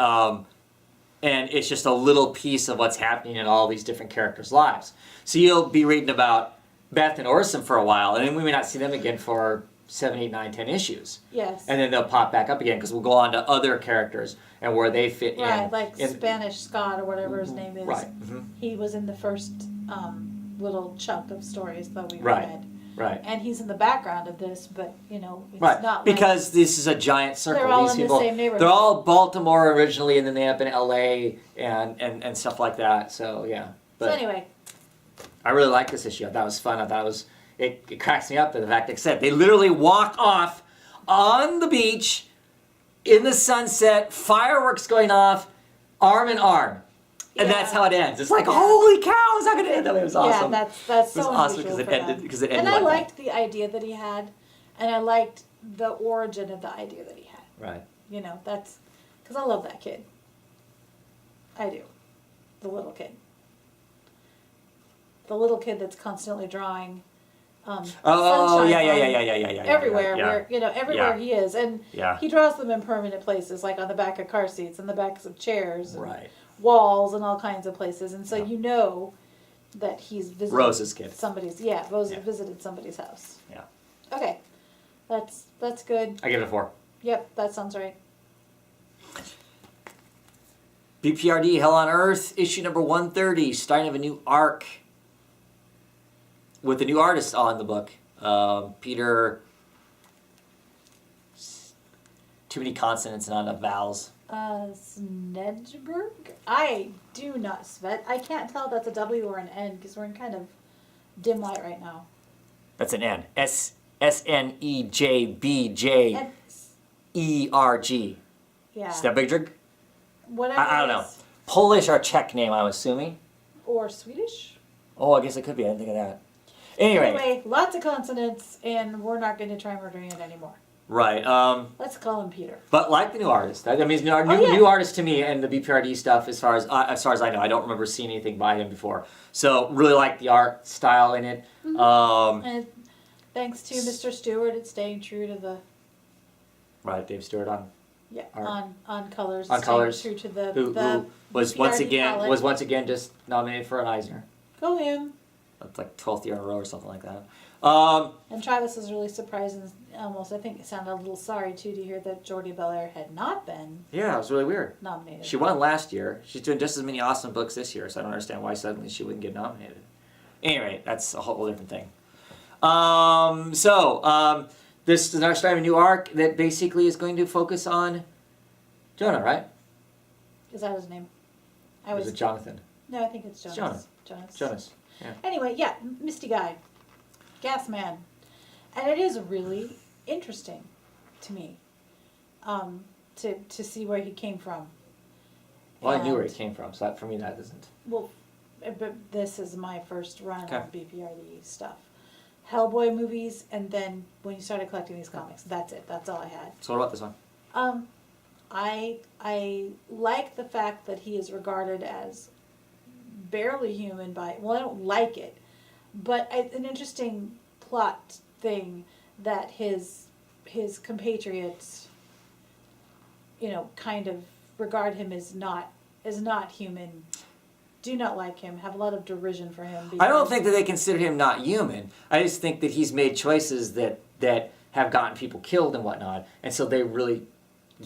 [SPEAKER 1] it's just a little piece of what's happening in all these different characters' lives. So you'll be reading about Beth and Orson for a while, and then we may not see them again for 7, 8, 9, 10 issues.
[SPEAKER 2] Yes.
[SPEAKER 1] And then they'll pop back up again because we'll go on to other characters and where they fit
[SPEAKER 2] Right,
[SPEAKER 1] in.
[SPEAKER 2] like
[SPEAKER 1] in-
[SPEAKER 2] Spanish Scott or whatever his name is.
[SPEAKER 1] Right. hmm
[SPEAKER 2] He was in the first little chunk of stories that we
[SPEAKER 1] Right.
[SPEAKER 2] read.
[SPEAKER 1] Right.
[SPEAKER 2] And he's in the background of this, but it's
[SPEAKER 1] Right.
[SPEAKER 2] not
[SPEAKER 1] Because this is a giant circle.
[SPEAKER 2] They're all
[SPEAKER 1] These
[SPEAKER 2] in the
[SPEAKER 1] people,
[SPEAKER 2] same neighborhood.
[SPEAKER 1] they're all Baltimore originally, and then they end up in LA and stuff like that. So yeah. But
[SPEAKER 2] So anyway,
[SPEAKER 1] I really like this issue. I thought it was fun. I thought it cracks me up. The fact that said they literally walk off on the beach in the sunset, fireworks going off, arm in arm. And that's
[SPEAKER 2] Yeah.
[SPEAKER 1] how it ends. It's like,
[SPEAKER 2] Yeah.
[SPEAKER 1] holy cow, it's not going to end that way. It was awesome.
[SPEAKER 2] yeah, that's so
[SPEAKER 1] It was awesome
[SPEAKER 2] unusual
[SPEAKER 1] because it
[SPEAKER 2] for
[SPEAKER 1] ended
[SPEAKER 2] them.
[SPEAKER 1] because it ended
[SPEAKER 2] And I
[SPEAKER 1] like
[SPEAKER 2] liked the idea that he had, and I liked the origin of the idea that he had.
[SPEAKER 1] that. Right.
[SPEAKER 2] You know, that's because I love that kid. I do. The little kid. The little kid that's constantly drawing.
[SPEAKER 1] Oh
[SPEAKER 2] sunshine
[SPEAKER 1] yeah.
[SPEAKER 2] on everywhere,
[SPEAKER 1] yeah.
[SPEAKER 2] where everywhere
[SPEAKER 1] Yeah.
[SPEAKER 2] he is, and
[SPEAKER 1] Yeah.
[SPEAKER 2] he draws them in permanent places, like on the back of car seats, and the backs of chairs, and
[SPEAKER 1] Right.
[SPEAKER 2] walls, and all kinds of places. And so
[SPEAKER 1] Yeah.
[SPEAKER 2] you know that he's visited
[SPEAKER 1] Rose's kid.
[SPEAKER 2] somebody's. Rose
[SPEAKER 1] Yeah.
[SPEAKER 2] visited somebody's house.
[SPEAKER 1] Yeah.
[SPEAKER 2] Okay, that's good.
[SPEAKER 1] I give it a 4.
[SPEAKER 2] Yep, that sounds right.
[SPEAKER 1] BPRD Hell on Earth, issue number 130, starting of a new arc with a new artist on the book. Peter. Too many consonants and not enough vowels.
[SPEAKER 2] Snedberg? I do not svet. I can't tell if that's a W or an N because we're in kind of dim light right now.
[SPEAKER 1] That's an N. SNEJBJERG.
[SPEAKER 2] And, yeah.
[SPEAKER 1] Snedberg?
[SPEAKER 2] Whatever.
[SPEAKER 1] I don't
[SPEAKER 2] it
[SPEAKER 1] know.
[SPEAKER 2] is.
[SPEAKER 1] Polish or Czech name, I'm assuming.
[SPEAKER 2] Or Swedish.
[SPEAKER 1] Oh, I guess it could be. I didn't think of that. Anyway.
[SPEAKER 2] Anyway, lots of consonants, and we're not going to try murdering it anymore.
[SPEAKER 1] Right.
[SPEAKER 2] Let's call him Peter.
[SPEAKER 1] But like the new artist, I mean, new,
[SPEAKER 2] yeah.
[SPEAKER 1] new artist to me, and the BPRD stuff. As far as I know, I don't remember seeing anything by him before. So really like the art style in it.
[SPEAKER 2] And thanks to Mr. Stewart, it's staying true to the
[SPEAKER 1] Right, Dave Stewart on art.
[SPEAKER 2] on colors.
[SPEAKER 1] On
[SPEAKER 2] staying
[SPEAKER 1] Colors,
[SPEAKER 2] true to the
[SPEAKER 1] who was
[SPEAKER 2] BPRD
[SPEAKER 1] once again just nominated for an Eisner.
[SPEAKER 2] Go him.
[SPEAKER 1] That's like 12th year in a row or something like that.
[SPEAKER 2] And Travis was really surprised and almost, I think, it sounded a little sorry too to hear that Jordi Belair had not been
[SPEAKER 1] Yeah, it was really weird.
[SPEAKER 2] nominated.
[SPEAKER 1] She won last year. She's doing just as many awesome books this year, so I don't understand why suddenly she wouldn't get nominated. Anyway, that's a whole different thing. This is our starting a new arc that basically is going to focus on Jonah, right?
[SPEAKER 2] Is that his name?
[SPEAKER 1] Or is it Jonathan?
[SPEAKER 2] No, I think it's Jonas.
[SPEAKER 1] Jonas. Yeah.
[SPEAKER 2] Anyway, yeah, Misty Guy, Gas Man, and it is really interesting to me to see where he came from.
[SPEAKER 1] Well, I knew where
[SPEAKER 2] And-
[SPEAKER 1] he came from, so that, for me that doesn't.
[SPEAKER 2] Well, but this is my first run
[SPEAKER 1] Okay.
[SPEAKER 2] of BPRD stuff. Hellboy movies, and then when you started collecting these comics, that's it. That's all I had.
[SPEAKER 1] So what about this one?
[SPEAKER 2] I like the fact that he is regarded as barely human by, well, I don't like it, but an interesting plot thing that his compatriots, kind of regard him as not human, do not like him, have a lot of derision for him.
[SPEAKER 1] I don't think that they consider him not human. I just think that he's made choices that have gotten people killed and whatnot, and so they really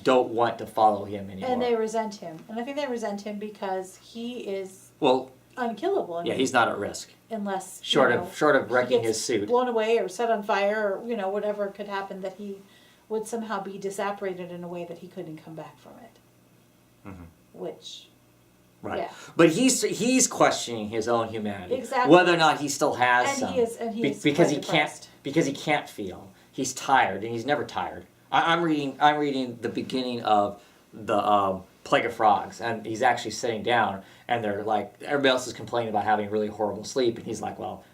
[SPEAKER 1] don't want to follow him anymore.
[SPEAKER 2] And they resent him, and I think they resent him because he is
[SPEAKER 1] well,
[SPEAKER 2] unkillable. I
[SPEAKER 1] yeah,
[SPEAKER 2] mean,
[SPEAKER 1] he's not at risk.
[SPEAKER 2] unless
[SPEAKER 1] Short of
[SPEAKER 2] he
[SPEAKER 1] wrecking
[SPEAKER 2] gets
[SPEAKER 1] his suit.
[SPEAKER 2] blown away or set on fire, or whatever could happen, that he would somehow be disapparated in a way that he couldn't come back from it.
[SPEAKER 1] Mhm.
[SPEAKER 2] Which,
[SPEAKER 1] Right.
[SPEAKER 2] yeah.
[SPEAKER 1] But he's questioning his own humanity.
[SPEAKER 2] Exactly.
[SPEAKER 1] Whether or not he still has
[SPEAKER 2] And
[SPEAKER 1] some.
[SPEAKER 2] he is
[SPEAKER 1] because
[SPEAKER 2] quite
[SPEAKER 1] he
[SPEAKER 2] depressed.
[SPEAKER 1] can't feel. He's tired, and he's never tired. I'm reading the beginning of the Plague of Frogs, and he's actually sitting down, and they're like, everybody else is complaining about having really horrible sleep, and he's like, well,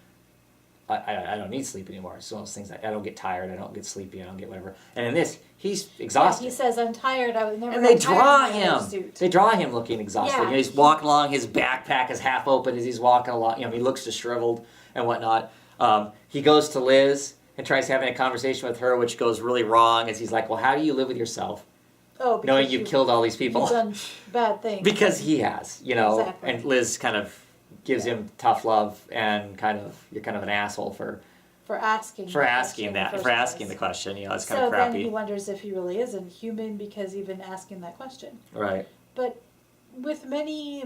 [SPEAKER 1] I don't need sleep anymore. It's one of those things that I don't get tired, I don't get sleepy, I don't get whatever. And in this, he's exhausted.
[SPEAKER 2] He says, "I'm tired. I would never."
[SPEAKER 1] And they
[SPEAKER 2] got tired
[SPEAKER 1] draw
[SPEAKER 2] in my other
[SPEAKER 1] him.
[SPEAKER 2] suit."
[SPEAKER 1] They draw him looking exhausted.
[SPEAKER 2] Yeah.
[SPEAKER 1] He's walking along. His backpack is half open as he's walking along. He looks disheveled and whatnot. He goes to Liz and tries having a conversation with her, which goes really wrong. As he's like, "Well, how do you live with yourself,
[SPEAKER 2] Oh, because
[SPEAKER 1] knowing you've killed all these people?"
[SPEAKER 2] You've done bad things.
[SPEAKER 1] Because he has,
[SPEAKER 2] Exactly.
[SPEAKER 1] And Liz kind of gives him tough love and you're kind of an asshole for
[SPEAKER 2] asking
[SPEAKER 1] asking
[SPEAKER 2] the
[SPEAKER 1] the question. It's kind
[SPEAKER 2] so
[SPEAKER 1] of crappy.
[SPEAKER 2] then he wonders if he really isn't human because even asking that question.
[SPEAKER 1] Right.
[SPEAKER 2] But with many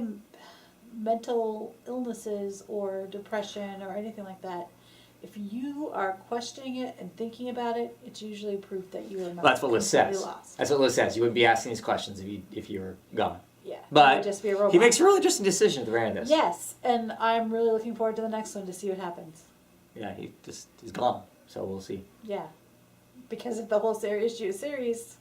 [SPEAKER 2] mental illnesses or depression or anything like that, if you are questioning it and thinking about it, it's usually proof that you are not
[SPEAKER 1] That's what Liz
[SPEAKER 2] completely
[SPEAKER 1] says.
[SPEAKER 2] lost.
[SPEAKER 1] That's what Liz says. You wouldn't be asking these questions if you were gone.
[SPEAKER 2] Yeah,
[SPEAKER 1] But
[SPEAKER 2] you would just be a robot.
[SPEAKER 1] he makes a really interesting decision at the very end of this.
[SPEAKER 2] Yes, and I'm really looking forward to the next one to see what happens.
[SPEAKER 1] Yeah, he's gone. So we'll see.
[SPEAKER 2] Yeah, because if the whole series,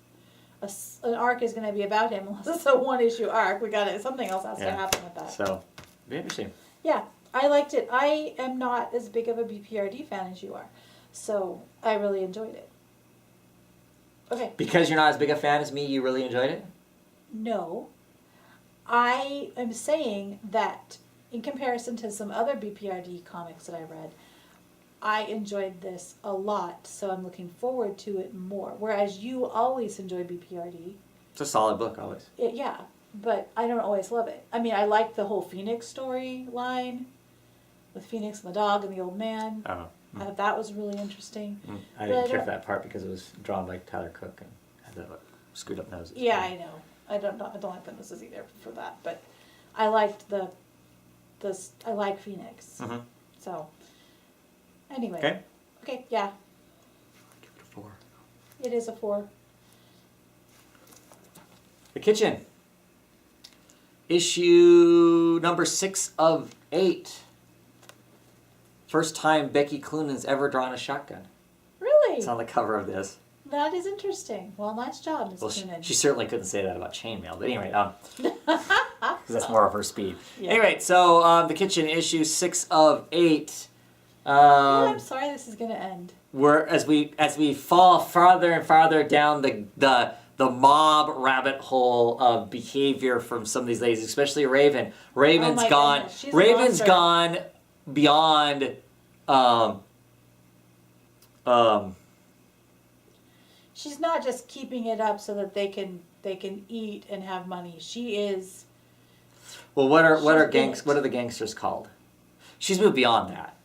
[SPEAKER 2] an arc is going to be about him, unless it's a one-issue arc, something else has to
[SPEAKER 1] Yeah.
[SPEAKER 2] happen with that.
[SPEAKER 1] So, be interesting.
[SPEAKER 2] Yeah, I liked it. I am not as big of a BPRD fan as you are, so I really enjoyed it. Okay,
[SPEAKER 1] Because you're not as big a fan as me, you really enjoyed it?
[SPEAKER 2] no, I am saying that in comparison to some other BPRD comics that I read, I enjoyed this a lot, so I'm looking forward to it more. Whereas you always enjoy BPRD.
[SPEAKER 1] It's a solid book, always.
[SPEAKER 2] Yeah, but I don't always love it. I mean, I like the whole Phoenix storyline with Phoenix and the dog and the old man.
[SPEAKER 1] Oh.
[SPEAKER 2] I thought that was really interesting.
[SPEAKER 1] I
[SPEAKER 2] But
[SPEAKER 1] didn't
[SPEAKER 2] I
[SPEAKER 1] care
[SPEAKER 2] don't-
[SPEAKER 1] for that part because it was drawn by Tyler Cook and had the screwed up noses.
[SPEAKER 2] Yeah, I know. I don't like the noses either for that, but I liked I like Phoenix.
[SPEAKER 1] Mm-hmm.
[SPEAKER 2] So, anyway.
[SPEAKER 1] Okay.
[SPEAKER 2] Okay, yeah,
[SPEAKER 1] Give it a 4.
[SPEAKER 2] it is a 4.
[SPEAKER 1] The Kitchen. Issue number 6 of 8. First time Becky Cloonan's ever drawn a shotgun.
[SPEAKER 2] Really?
[SPEAKER 1] It's on the cover of this.
[SPEAKER 2] That is interesting. Well, nice job, Ms.
[SPEAKER 1] Well,
[SPEAKER 2] Coonan.
[SPEAKER 1] she certainly couldn't say that about chainmail, but anyway, because that's more of her speed.
[SPEAKER 2] Yeah.
[SPEAKER 1] Anyway, so The Kitchen, issue 6 of 8.
[SPEAKER 2] Yeah, I'm sorry this is going to end.
[SPEAKER 1] as we fall farther and farther down the mob rabbit hole of behavior from some of these ladies, especially Raven. Raven's
[SPEAKER 2] my
[SPEAKER 1] gone.
[SPEAKER 2] goodness, she's a
[SPEAKER 1] Raven's
[SPEAKER 2] monster.
[SPEAKER 1] gone beyond.
[SPEAKER 2] She's not just keeping it up so that they can eat and have money. She is.
[SPEAKER 1] Well, what are
[SPEAKER 2] She's big.
[SPEAKER 1] what are the gangsters called? She's moved beyond that.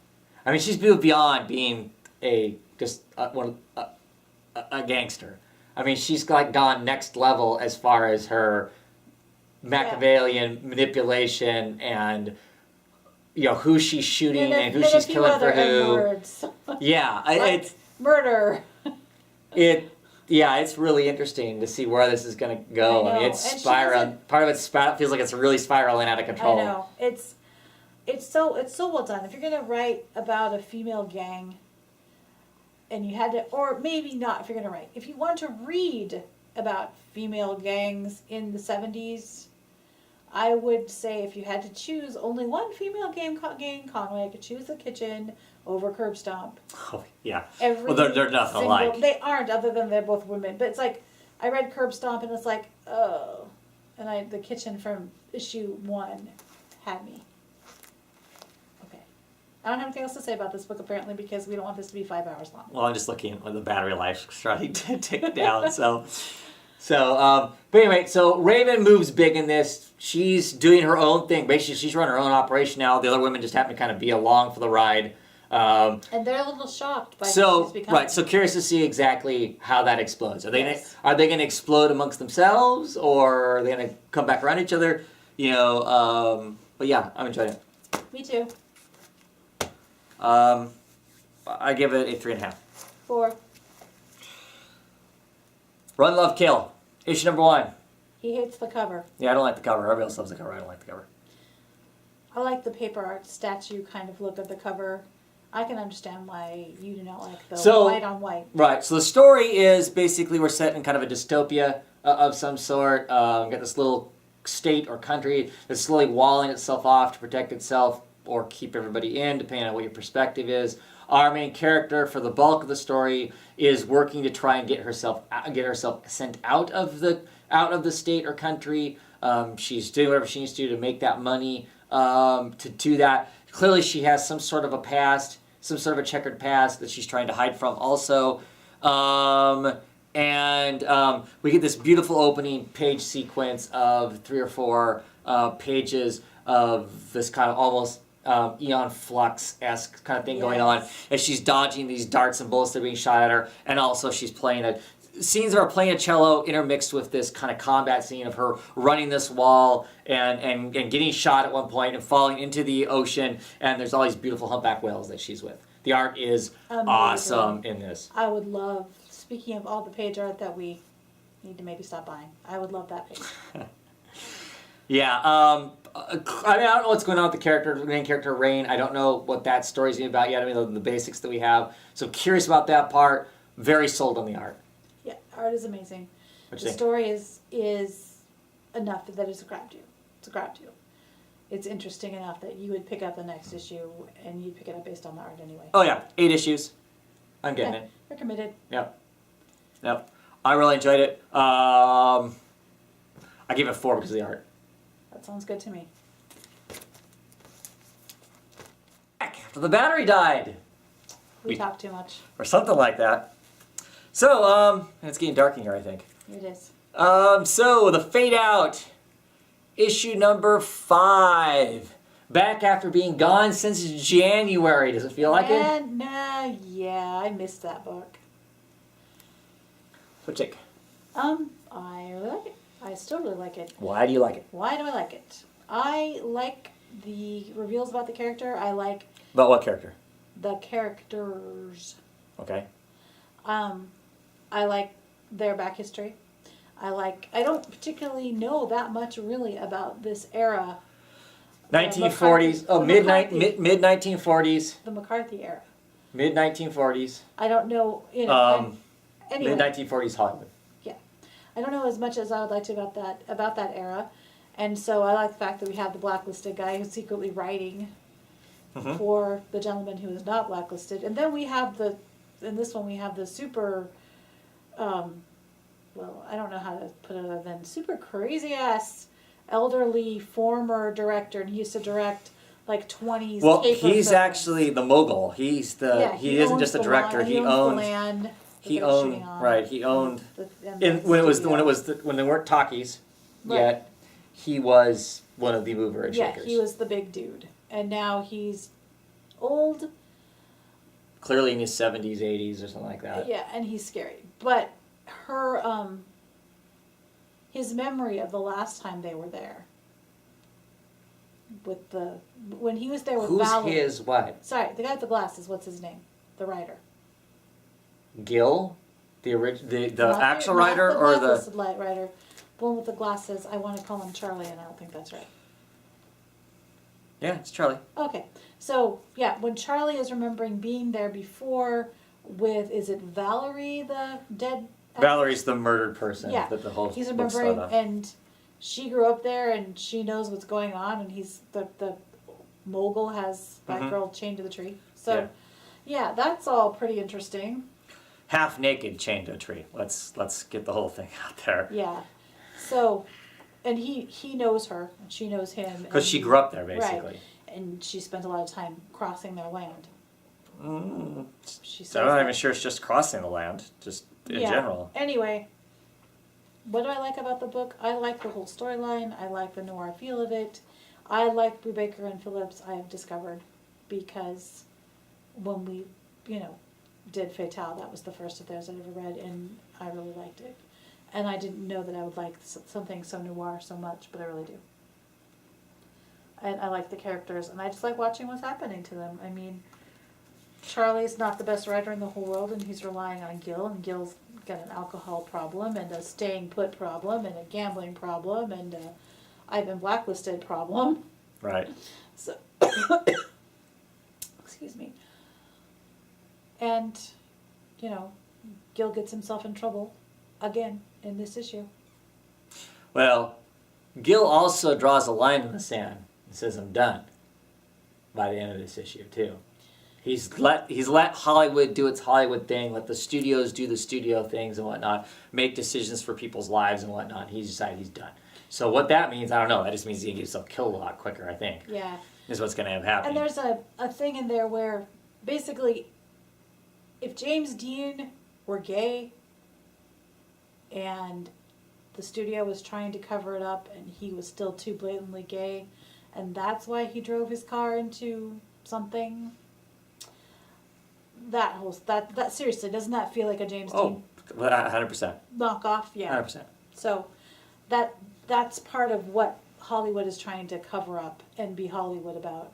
[SPEAKER 1] I mean, she's moved beyond being a gangster. I mean, she's like gone next level as far as her Machiavellian manipulation and who she's shooting and who she's killing for who.
[SPEAKER 2] Words.
[SPEAKER 1] Yeah,
[SPEAKER 2] Like
[SPEAKER 1] it's
[SPEAKER 2] murder.
[SPEAKER 1] it's really interesting to see where this is going to go.
[SPEAKER 2] I
[SPEAKER 1] I mean,
[SPEAKER 2] know.
[SPEAKER 1] it's
[SPEAKER 2] And she
[SPEAKER 1] spiraling. Part of it feels like it's really spiraling out of
[SPEAKER 2] I
[SPEAKER 1] control.
[SPEAKER 2] know. It's so well done. If you're gonna write about a female gang, and you had to, or maybe not. If you're gonna write, if you want to read about female gangs in the 70s, I would say if you had to choose only one female gang in Conway, I could choose The Kitchen over Curb Stomp.
[SPEAKER 1] Oh, yeah.
[SPEAKER 2] Every
[SPEAKER 1] Well, they're nothing alike.
[SPEAKER 2] They aren't, other than they're both women. But it's like I read Curb Stomp, and it's like, oh, and The Kitchen from issue 1 had me. Okay, I don't have anything else to say about this book apparently because we don't want this to be 5 hours long.
[SPEAKER 1] Well, I'm just looking at the battery life starting to tick down. But anyway, so Raven moves big in this. She's doing her own thing. Basically, she's running her own operation now. The other women just happen to kind of be along for the ride.
[SPEAKER 2] And they're a little shocked by who she's becoming.
[SPEAKER 1] Right. So curious to see exactly how that explodes. Are they
[SPEAKER 2] Yes.
[SPEAKER 1] going to explode amongst themselves, or are they going to come back around each other? But yeah, I'm enjoying it.
[SPEAKER 2] Me too.
[SPEAKER 1] I give it a 3.5.
[SPEAKER 2] 4.
[SPEAKER 1] Run, Love, Kill. Issue number 1.
[SPEAKER 2] He hates the cover.
[SPEAKER 1] Yeah, I don't like the cover. Everybody else loves the cover. I don't like the cover.
[SPEAKER 2] I like the paper art statue kind of look of the cover. I can understand why you do not like the white on white.
[SPEAKER 1] Right. So the story is basically we're set in kind of a dystopia of some sort. We've got this little state or country that's slowly walling itself off to protect itself or keep everybody in, depending on what your perspective is. Our main character, for the bulk of the story, is working to try and get herself sent out of the state or country. She's doing whatever she needs to do to make that money. To do that, clearly she has some sort of a past, some sort of a checkered past that she's trying to hide from. Also, we get this beautiful opening page sequence of 3 or 4 pages of this kind of almost Eon Flux-esque kind of thing going on as she's dodging these darts and bullets that are being shot at her, and also she's playing scenes of her playing a cello intermixed with this kind of combat scene of her running this wall and getting shot at one point and falling into the ocean, and there's all these beautiful humpback whales that she's with. The art is awesome in this.
[SPEAKER 2] I would love, speaking of all the page art that we need to maybe stop buying, I would love that page.
[SPEAKER 1] Yeah, I mean, I don't know what's going on with the main character, Rain. I don't know what that story's even about yet. I mean, the basics that we have. So curious about that part. Very sold on the art.
[SPEAKER 2] Yeah, art is amazing.
[SPEAKER 1] What'd
[SPEAKER 2] The
[SPEAKER 1] you think?
[SPEAKER 2] story is enough that it's grabbed you. It's grabbed you. It's interesting enough that you would pick up the next issue and you'd pick it up based on the art anyway.
[SPEAKER 1] Oh yeah, 8 issues. I'm getting it.
[SPEAKER 2] You're committed.
[SPEAKER 1] Yep. I really enjoyed it. I gave it 4 because of the art.
[SPEAKER 2] That sounds good to me.
[SPEAKER 1] After the battery died.
[SPEAKER 2] We talk too much.
[SPEAKER 1] Or something like that. So, it's getting dark in here, I think.
[SPEAKER 2] It is.
[SPEAKER 1] So, The Fade Out. Issue number 5. Back after being gone since January. Does it feel like it?
[SPEAKER 2] Yeah, I missed that book.
[SPEAKER 1] So, Jake,
[SPEAKER 2] I really like it. I still really like it.
[SPEAKER 1] why do you like it?
[SPEAKER 2] Why do I like it? I like the reveals about the character. I like
[SPEAKER 1] About what character?
[SPEAKER 2] the characters.
[SPEAKER 1] Okay.
[SPEAKER 2] I like their back history. I don't particularly know that much really about this era.
[SPEAKER 1] 1940s. Oh, mid 1940s.
[SPEAKER 2] The McCarthy era.
[SPEAKER 1] Mid 1940s.
[SPEAKER 2] I don't know. Anyway,
[SPEAKER 1] Mid 1940s Hollywood.
[SPEAKER 2] I don't know as much as I would like to about that era, and so I like the fact that we have the blacklisted guy who's secretly writing for the gentleman who is not blacklisted, and then we have the in this one we have the super, well, I don't know how to put it other than super crazy ass elderly former director, and he used to direct like 20s
[SPEAKER 1] Well,
[SPEAKER 2] caper
[SPEAKER 1] he's
[SPEAKER 2] films.
[SPEAKER 1] actually the mogul. He's the
[SPEAKER 2] Yeah,
[SPEAKER 1] he isn't
[SPEAKER 2] owns
[SPEAKER 1] just a
[SPEAKER 2] the
[SPEAKER 1] director.
[SPEAKER 2] land-
[SPEAKER 1] He
[SPEAKER 2] owns
[SPEAKER 1] owned
[SPEAKER 2] the land. that
[SPEAKER 1] he
[SPEAKER 2] they're
[SPEAKER 1] owned
[SPEAKER 2] shooting on,
[SPEAKER 1] right. He owned
[SPEAKER 2] and
[SPEAKER 1] in,
[SPEAKER 2] the
[SPEAKER 1] when it was
[SPEAKER 2] studio.
[SPEAKER 1] when they weren't talkies
[SPEAKER 2] Right.
[SPEAKER 1] yet. He was one of the mover and
[SPEAKER 2] Yeah,
[SPEAKER 1] shakers.
[SPEAKER 2] he was the big dude, and now he's old.
[SPEAKER 1] Clearly in his 70s, 80s, or something like that.
[SPEAKER 2] Yeah, and he's scary. But her, his memory of the last time they were there, with when he was there with
[SPEAKER 1] Who's
[SPEAKER 2] Valerie.
[SPEAKER 1] his what?
[SPEAKER 2] Sorry, the guy with the glasses. What's his name? The writer.
[SPEAKER 1] Gil, the
[SPEAKER 2] Not
[SPEAKER 1] actual
[SPEAKER 2] not
[SPEAKER 1] writer or the
[SPEAKER 2] blacklisted writer, the one with the glasses. I want to call him Charlie, and I don't think that's right.
[SPEAKER 1] yeah, it's Charlie.
[SPEAKER 2] Okay, so yeah, when Charlie is remembering being there before with, is it Valerie, the dead?
[SPEAKER 1] Valerie,'s the murdered person
[SPEAKER 2] Yeah,
[SPEAKER 1] that the whole
[SPEAKER 2] He's
[SPEAKER 1] book's
[SPEAKER 2] remembering,
[SPEAKER 1] started on.
[SPEAKER 2] and she grew up there, and she knows what's going on, and he's the mogul has that
[SPEAKER 1] Mhm.
[SPEAKER 2] girl chained to the tree. So, yeah, that's all pretty interesting.
[SPEAKER 1] Half naked, chained to a tree. Let's get the whole thing out there.
[SPEAKER 2] Yeah, so, and he knows her, and she knows him.
[SPEAKER 1] Because she grew up there, basically.
[SPEAKER 2] And she spent a lot of time crossing their land. She
[SPEAKER 1] So I'm not
[SPEAKER 2] says
[SPEAKER 1] even sure it's just crossing the land, just in general.
[SPEAKER 2] Anyway, what do I like about the book? I like the whole storyline. I like the noir feel of it. I like Brubaker and Phillips, I have discovered, because when we, did Fatale, that was the first of theirs I'd ever read, and I really liked it. And I didn't know that I would like something so noir so much, but I really do. And I like the characters, and I just like watching what's happening to them. I mean, Charlie's not the best writer in the whole world, and he's relying on Gil, and Gil's got an alcohol problem, and a staying put problem, and a gambling problem, and a I've been blacklisted problem.
[SPEAKER 1] Right.
[SPEAKER 2] So, excuse me. And, Gil gets himself in trouble again in this issue.
[SPEAKER 1] Well, Gil also draws a line in the sand and says, "I'm done," by the end of this issue, too. He's let Hollywood do its Hollywood thing, let the studios do the studio things and whatnot, make decisions for people's lives and whatnot. He's decided he's done. So what that means, I don't know. That just means he can get himself killed a lot quicker, I think,
[SPEAKER 2] Yeah.
[SPEAKER 1] is what's going to have happened.
[SPEAKER 2] And there's a thing in there where, basically, if James Dean were gay, and the studio was trying to cover it up, and he was still too blatantly gay, and that's why he drove his car into something. That seriously, doesn't that feel like a James Dean
[SPEAKER 1] 100%.
[SPEAKER 2] knockoff? Yeah.
[SPEAKER 1] 100%.
[SPEAKER 2] So that's part of what Hollywood is trying to cover up and be Hollywood about,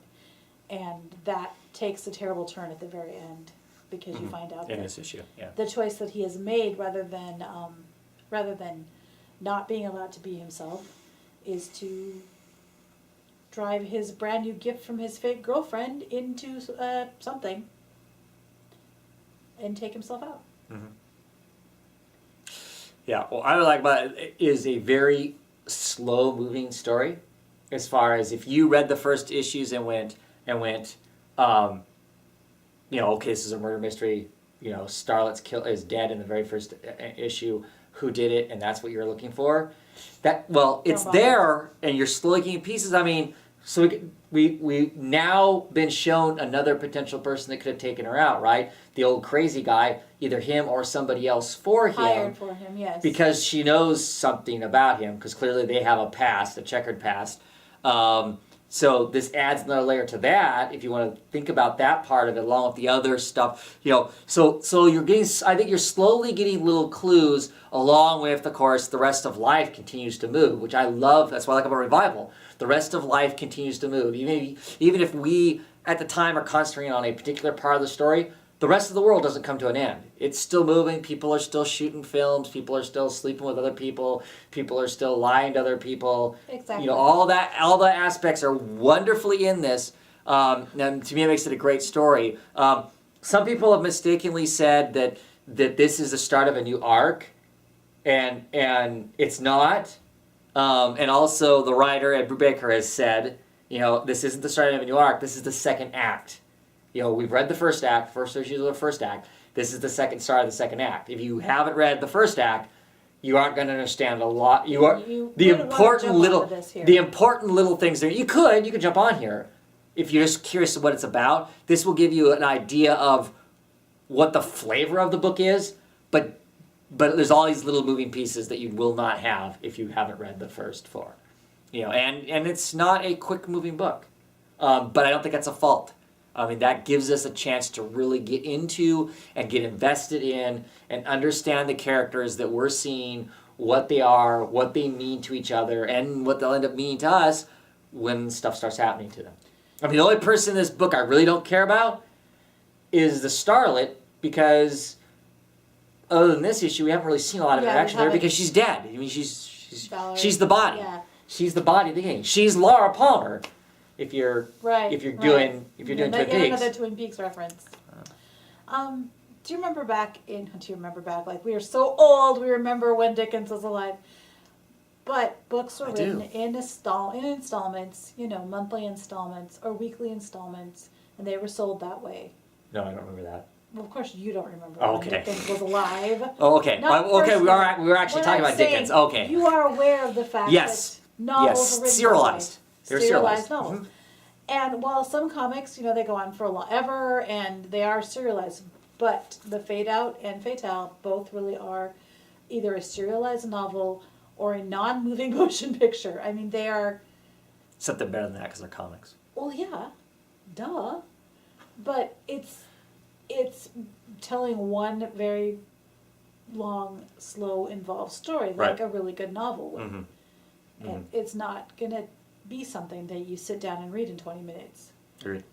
[SPEAKER 2] and that takes a terrible turn at the very end, because you find out
[SPEAKER 1] In
[SPEAKER 2] that
[SPEAKER 1] this issue, yeah.
[SPEAKER 2] the choice that he has made, rather than not being allowed to be himself, is to drive his brand new gift from his fake girlfriend into something and take himself out.
[SPEAKER 1] Yeah, what I would like about it is a very slow-moving story. As far as if you read the first issues and went, okay, this is a murder mystery. Starlet's is dead in the very first issue. Who did it? And that's what you're looking for. It's
[SPEAKER 2] bother.
[SPEAKER 1] there, and you're slowly getting pieces. I mean, so we've now been shown another potential person that could have taken her out, right? The old crazy guy, either him or somebody else for him.
[SPEAKER 2] Hired for him, yes.
[SPEAKER 1] Because she knows something about him, because clearly they have a past, a checkered past. So this adds another layer to that, if you want to think about that part of it, along with the other stuff. So you're getting, I think you're slowly getting little clues, along with, of course, the rest of life continues to move, which I love. That's what I like about Revival. The rest of life continues to move. Even if we, at the time, are concentrating on a particular part of the story, the rest of the world doesn't come to an end. It's still moving. People are still shooting films. People are still sleeping with other people. People are still lying to other people.
[SPEAKER 2] Exactly.
[SPEAKER 1] All the aspects are wonderfully in this. And to me, it makes it a great story. Some people have mistakenly said that this is the start of a new arc, and it's not. And also, the writer Ed Brubaker has said, this isn't the start of a new arc. This is the second act. We've read the first act, first issue of the first act. This is the second star of the second act. If you haven't read the first act, you aren't going to understand a lot. You
[SPEAKER 2] wouldn't wanna jump onto this here.
[SPEAKER 1] the important little things there. You could jump on here if you're just curious of what it's about. This will give you an idea of what the flavor of the book is, but there's all these little moving pieces that you will not have if you haven't read the first 4. And it's not a quick moving book, but I don't think that's a fault. I mean, that gives us a chance to really get into and get invested in and understand the characters that we're seeing, what they are, what they mean to each other, and what they'll end up meaning to us when stuff starts happening to them. I mean, the only person in this book I really don't care about is the Starlet, because other than this issue, we haven't really seen a lot of interaction there because she's dead. I mean, she's the body.
[SPEAKER 2] Yeah.
[SPEAKER 1] She's the body of the game. She's Laura Palmer. If you're doing Twin Peaks.
[SPEAKER 2] Another Twin Peaks reference. Do you remember back? Like, we are so old. We remember when Dickens was alive. But books were written in installments. Monthly installments or weekly installments, and they were sold that way.
[SPEAKER 1] No, I don't remember that.
[SPEAKER 2] Well, of course you don't remember
[SPEAKER 1] when
[SPEAKER 2] Dickens was alive.
[SPEAKER 1] Oh, okay. Okay, we were actually talking about Dickens. Okay.
[SPEAKER 2] You are aware of the fact that novels were written
[SPEAKER 1] serialized.
[SPEAKER 2] They're serialized novels. Mm-hmm. And while some comics, they go on for ever and they are serialized, but the Fade Out and Fatale both really are either a serialized novel or a non-moving motion picture. I mean, they are...
[SPEAKER 1] Except they're better than that because they're comics.
[SPEAKER 2] Well, yeah. Duh. But it's telling one very long, slow, involved story, like a really good novel would. Mm-hmm. And it's not going to be something that you sit down and read in 20 minutes.
[SPEAKER 1] Agreed.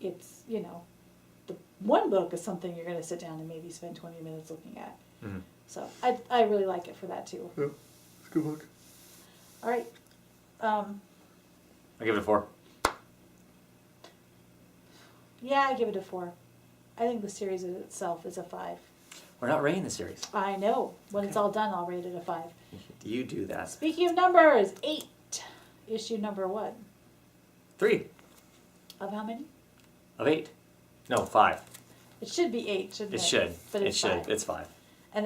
[SPEAKER 2] It's, the one book is something you're going to sit down and maybe spend 20 minutes looking at. Mm-hmm. So I really like it for that too.
[SPEAKER 1] Yeah, it's a good book.
[SPEAKER 2] All right.
[SPEAKER 1] I give it a 4.
[SPEAKER 2] Yeah, I give it a 4. I think the series itself is a 5.
[SPEAKER 1] We're not rating the series.
[SPEAKER 2] I know. When it's all done, I'll rate it a 5.
[SPEAKER 1] You do that.
[SPEAKER 2] Speaking of numbers, 8. Issue number what?
[SPEAKER 1] 3.
[SPEAKER 2] Of how many?
[SPEAKER 1] Of 8. No, 5.
[SPEAKER 2] It should be 8, shouldn't it?
[SPEAKER 1] It should.
[SPEAKER 2] But it's 5.
[SPEAKER 1] It's 5.
[SPEAKER 2] And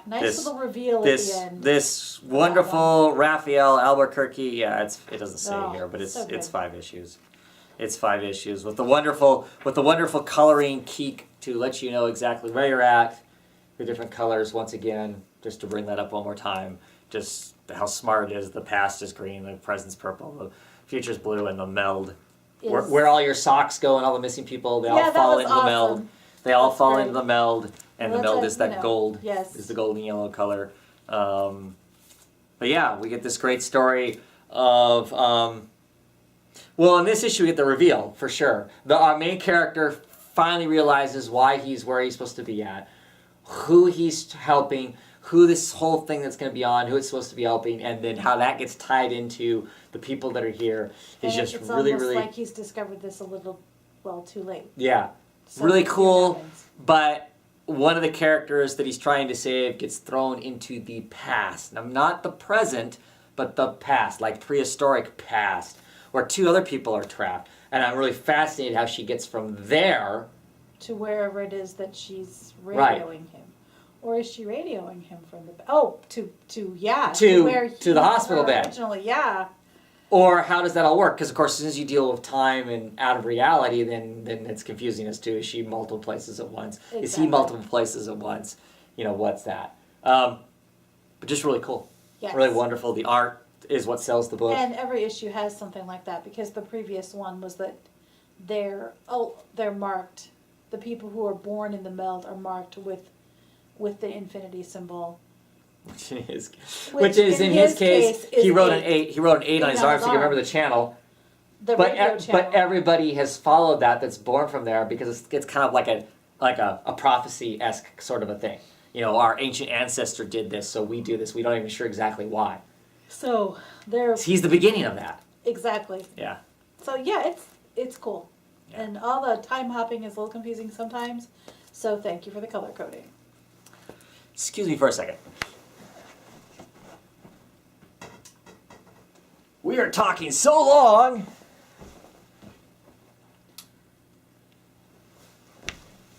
[SPEAKER 2] nice little reveal at the end.
[SPEAKER 1] This wonderful Raphael Albuquerque, it doesn't say here, but it's 5 issues. It's 5 issues with the wonderful coloring Keek to let you know exactly where you're at, the different colors once again, just to bring that up one more time. Just how smart it is. The past is green, the present's purple, the future's blue, and the meld. Where all your socks go and all the missing people, they all fall into the meld. They all fall into the meld, and the meld is that gold.
[SPEAKER 2] Yes.
[SPEAKER 1] Is the golden yellow color. But yeah, we get this great story of... well, in this issue, we get the reveal, for sure. Our main character finally realizes why he's where he's supposed to be at, who he's helping, who this whole thing that's going to be on, who it's supposed to be helping, and then how that gets tied into the people that are here is just really, really...
[SPEAKER 2] It's like he's discovered this a little, too late.
[SPEAKER 1] Yeah. Really cool, but one of the characters that he's trying to save gets thrown into the past. Now, not the present, but the past, like prehistoric past, where 2 other people are trapped. And I'm really fascinated how she gets from there...
[SPEAKER 2] to wherever it is that she's radioing him. Or is she radioing him from the... to the hospital bed. Originally, yeah.
[SPEAKER 1] Or how does that all work? Because, of course, as soon as you deal with time and out of reality, then it's confusing as to, is she multiple places at once? Exactly. Is he multiple places at once? What's that? But just really cool. Yes. Really wonderful. The art is what sells the book.
[SPEAKER 2] And every issue has something like that, because the previous one was that they're marked. The people who are born in the meld are marked with the infinity symbol.
[SPEAKER 1] Which is in his case he wrote an 8. He wrote an 8 on his arm, so you can remember the channel.
[SPEAKER 2] But
[SPEAKER 1] everybody has followed that's born from there, because it's kind of like a prophecy-esque sort of a thing. Our ancient ancestor did this, so we do this. We don't even sure exactly why.
[SPEAKER 2] So
[SPEAKER 1] he's the beginning of that.
[SPEAKER 2] Exactly.
[SPEAKER 1] Yeah.
[SPEAKER 2] So yeah, it's cool. Yeah. And all the time hopping is a little confusing sometimes. So thank you for the color coding.
[SPEAKER 1] Excuse me for a second. We are talking so long.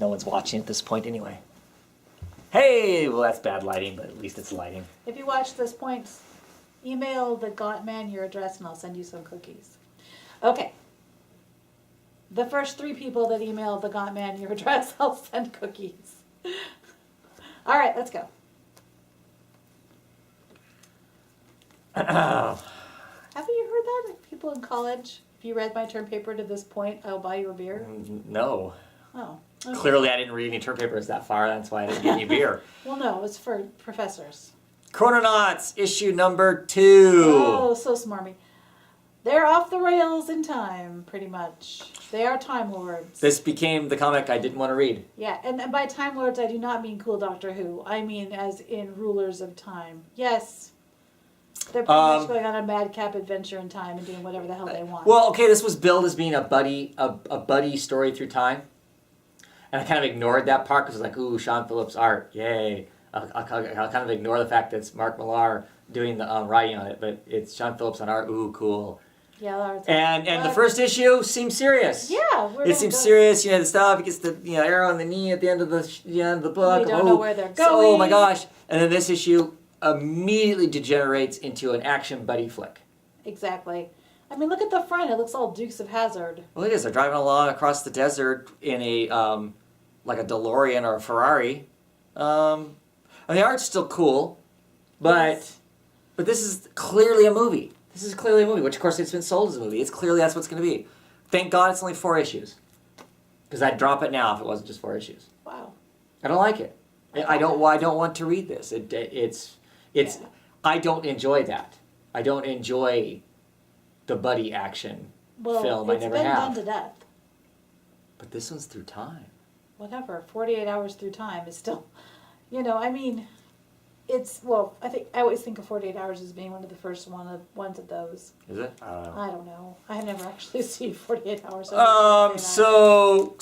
[SPEAKER 1] no one's watching at this point anyway. Hey, well that's bad lighting, but at least it's lighting.
[SPEAKER 2] If you watch this point, email the Gottman your address and I'll send you some cookies. Okay. The first 3 people that email the Gottman your address, I'll send cookies. All right, let's go. Have you heard that? People in college, if you read my term paper to this point, I'll buy you a beer.
[SPEAKER 1] No.
[SPEAKER 2] Oh. Okay.
[SPEAKER 1] Clearly I didn't read any term papers that far, that's why I didn't get any beer.
[SPEAKER 2] Well, no, it's for professors.
[SPEAKER 1] Chrononauts, issue number 2.
[SPEAKER 2] Oh, so smarmy. They're off the rails in time, pretty much. They are Time Lords.
[SPEAKER 1] This became the comic I didn't want to read.
[SPEAKER 2] Yeah, and by Time Lords, I do not mean cool Doctor Who. I mean as in rulers of time. Yes. They're pretty much going on a madcap adventure in time and doing whatever the hell they want.
[SPEAKER 1] Well, okay, this was billed as being a buddy story through time. And I kind of ignored that part because I was like, ooh, Sean Phillips art, yay. I'll kind of ignore the fact that it's Mark Millar doing the writing on it, but it's Sean Phillips on art, ooh, cool.
[SPEAKER 2] Yeah, Lars.
[SPEAKER 1] And the first issue seems serious.
[SPEAKER 2] Yeah,
[SPEAKER 1] it seems serious. You know, the stuff. He gets the arrow in the knee at the end of the book.
[SPEAKER 2] We don't know where they're going.
[SPEAKER 1] Oh my gosh! And then this issue immediately degenerates into an action buddy flick.
[SPEAKER 2] Exactly. I mean, look at the front. It looks all Dukes of Hazzard.
[SPEAKER 1] Well, it is. They're driving along across the desert in a like a DeLorean or a Ferrari. And the art's still cool, but this is clearly a movie. This is clearly a movie, which of course it's been sold as a movie. It's clearly that's what's going to be. Thank God it's only 4 issues, because I'd drop it now if it wasn't just 4 issues.
[SPEAKER 2] Wow.
[SPEAKER 1] I don't like it. I don't want to read this. It's.
[SPEAKER 2] Yeah.
[SPEAKER 1] I don't enjoy that. I don't enjoy the buddy action film. I never
[SPEAKER 2] It's been
[SPEAKER 1] have.
[SPEAKER 2] done to death.
[SPEAKER 1] But this one's through time.
[SPEAKER 2] Whatever. 48 hours through time is still, I mean, it's, well, I always think of 48 Hours as being one of the first ones of those.
[SPEAKER 1] Is it? I don't know.
[SPEAKER 2] I don't know. I have never actually seen 48 Hours.
[SPEAKER 1] So